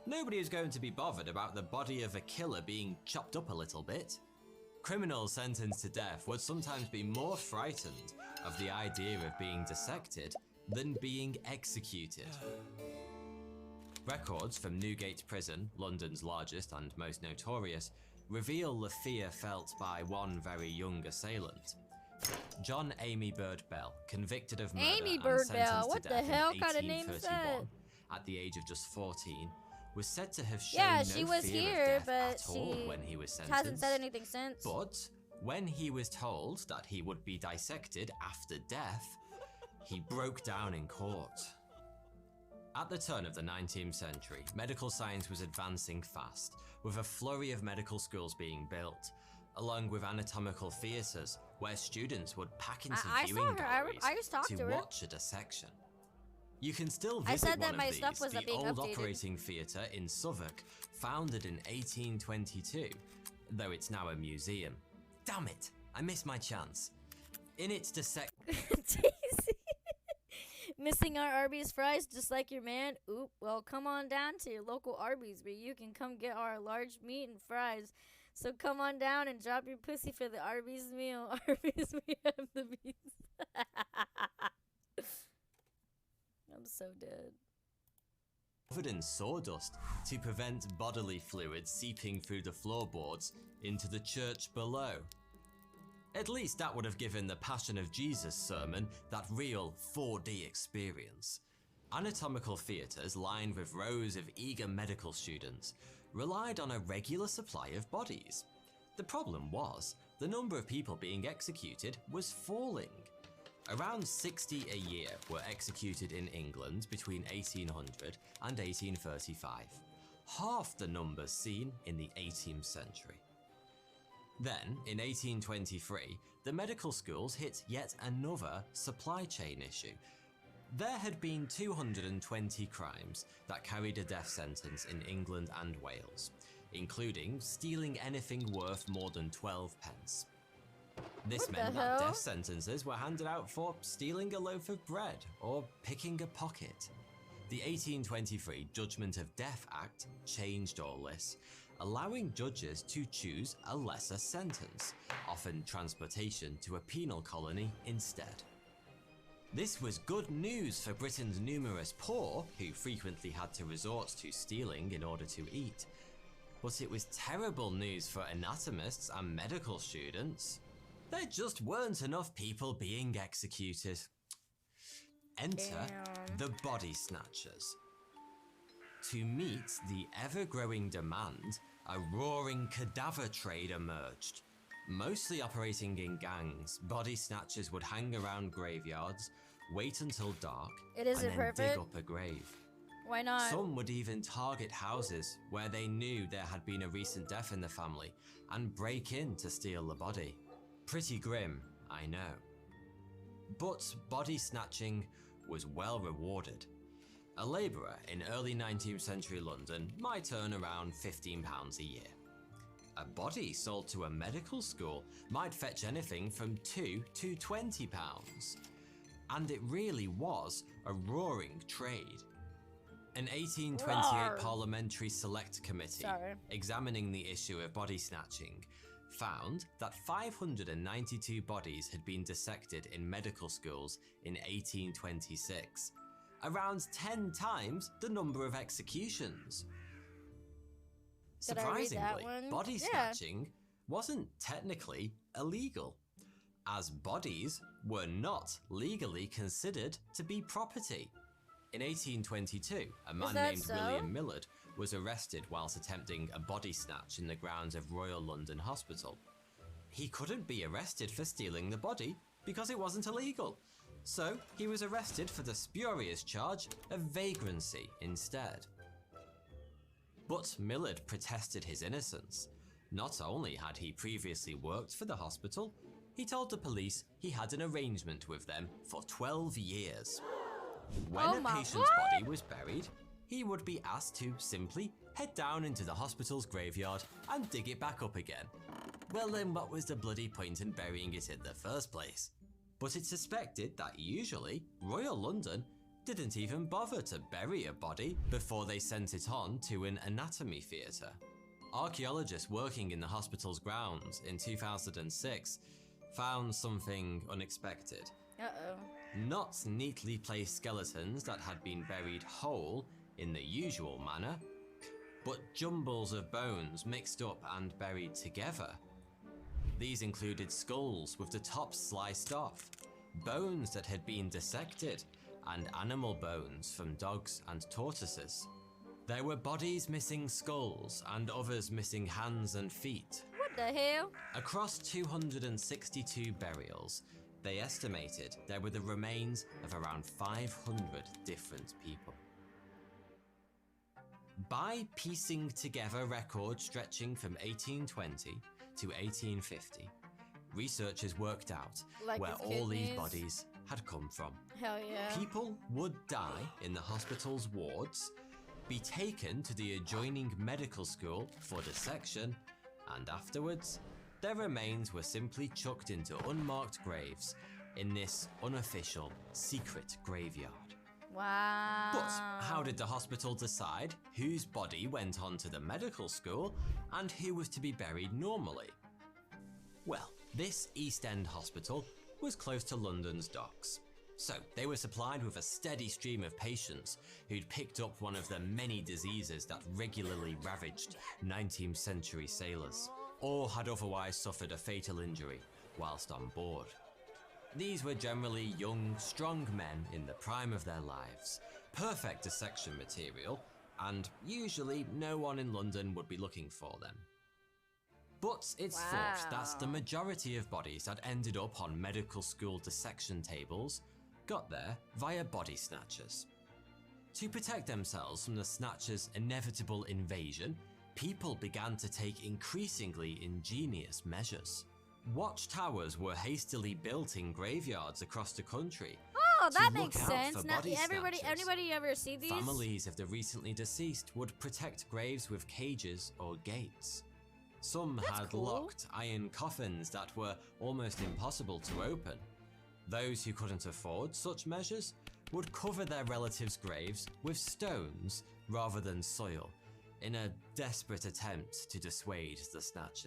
Nobody was going to be bothered about the body of a killer being chopped up a little bit. Criminals sentenced to death would sometimes be more frightened of the idea of being dissected than being executed. Records from Newgate Prison, London's largest and most notorious, reveal the fear felt by one very young assailant. John Amy Bird Bell, convicted of murder Amy and Bird sentenced Bell, to what the death hell in kind of name is that? 1831, at the age of just 14, was said to have shown Yeah, no she was fear here, of death but at all she when he was sentenced. hasn't said anything since. But when he was told that he would be dissected after death, he broke down in court. At the turn of the 19th century, medical science was advancing fast, with a flurry of medical schools being built, along with anatomical theatres where students would pack into viewing galleries I used to talk to her. watch a dissection. You can still I visit said that one my of stuff these, was the being old updated. operating theatre in Southwark, founded in 1822, though it's now a museum. Damn it, I missed my chance. In its Missing our Arby's fries just like your man? Oop, well come on down to your local Arby's where you can come get our large meat and fries. So come on down and drop your pussy for the Arby's meal. Arby's, we have the meats. I'm so dead. covered in sawdust to prevent bodily fluids seeping through the floorboards into the church below. At least that would have given the Passion of Jesus sermon that real 4D experience. Anatomical theatres lined with rows of eager medical students relied on a regular supply of bodies. The problem was, the number of people being executed was falling. Around 60 a year were executed in England between 1800 and 1835, half the numbers seen in the 18th century. Then, in 1823, the medical schools hit yet another supply chain issue. There had been 220 crimes that carried a death sentence in England and Wales, including stealing anything worth more than 12 pence. This meant that death sentences were handed out for stealing a loaf of bread or picking a pocket. The 1823 Judgment of Death Act changed all this, allowing judges to choose a lesser sentence, often transportation to a penal colony instead. This was good news for Britain's numerous poor, who frequently had to resort to stealing in order to eat. But it was terrible news for anatomists and medical students. There just weren't enough people being executed. Enter the body snatchers. To meet the ever-growing demand, a roaring cadaver trade emerged. Mostly operating in gangs, body snatchers would hang around graveyards, wait until dark, and then dig up a grave. Why not? Some would even target houses where they knew there had been a recent death in the family and break in to steal the body. Pretty grim, I know. But body snatching was well rewarded. A labourer in early 19th century London might earn around £15 a year. A body sold to a medical school might fetch anything from £2 to £20. And it really was a roaring trade. An 1828 Parliamentary Select Committee examining the issue of body snatching found that 592 bodies had been dissected in medical schools in 1826, around 10 times the number of executions. Surprisingly, body snatching wasn't technically illegal, as bodies were not legally considered to be property. In 1822, a man named William Millard was arrested whilst attempting a body snatch in the grounds of Royal London Hospital. He couldn't be arrested for stealing the body because it wasn't illegal, so he was arrested for the spurious charge of vagrancy instead. But Millard protested his innocence. Not only had he previously worked for the hospital, he told the police he had an arrangement with them for 12 years. When a patient's body was buried, he would be asked to simply head down into the hospital's graveyard and dig it back up again. Well then, what was the bloody point in burying it in the first place? But it's suspected that usually Royal London didn't even bother to bury a body before they sent it on to an anatomy theatre. Archaeologists working in the hospital's grounds in 2006 found something unexpected. Not neatly placed skeletons that had been buried whole in the usual manner, but jumbles of bones mixed up and buried together. These included skulls with the tops sliced off, bones that had been dissected, and animal bones from dogs and tortoises. There were bodies missing skulls and others missing hands and feet. What the hell? Across 262 burials, they estimated there were the remains of around 500 different people. By piecing together records stretching from 1820 to 1850, researchers worked out where all these bodies had come from. Hell yeah. People would die in the hospital's wards, be taken to the adjoining medical school for dissection, and afterwards, their remains were simply chucked into unmarked graves in this unofficial, secret graveyard. Wow. But how did the hospital decide whose body went on to the medical school and who was to be buried normally? Well, this East End hospital was close to London's docks, so they were supplied with a steady stream of patients who'd picked up one of the many diseases that regularly ravaged 19th century sailors, or had otherwise suffered a fatal injury whilst on board. These were generally young, strong men in the prime of their lives, perfect dissection material, and usually no one in London would be looking for them. But it's thought that the majority of bodies that ended up on medical school dissection tables got there via body snatchers. To protect themselves from the snatchers' inevitable invasion, people began to take increasingly ingenious measures. Watchtowers were hastily built in graveyards across the country. Oh, that to makes look out sense. for Now, body anybody snatchers. ever see these? Families of the recently deceased would protect graves with cages or gates. Some had locked iron coffins that were almost impossible to open. Those who couldn't afford such measures would cover their relatives' graves with stones rather than soil, in a desperate attempt to dissuade the snatchers.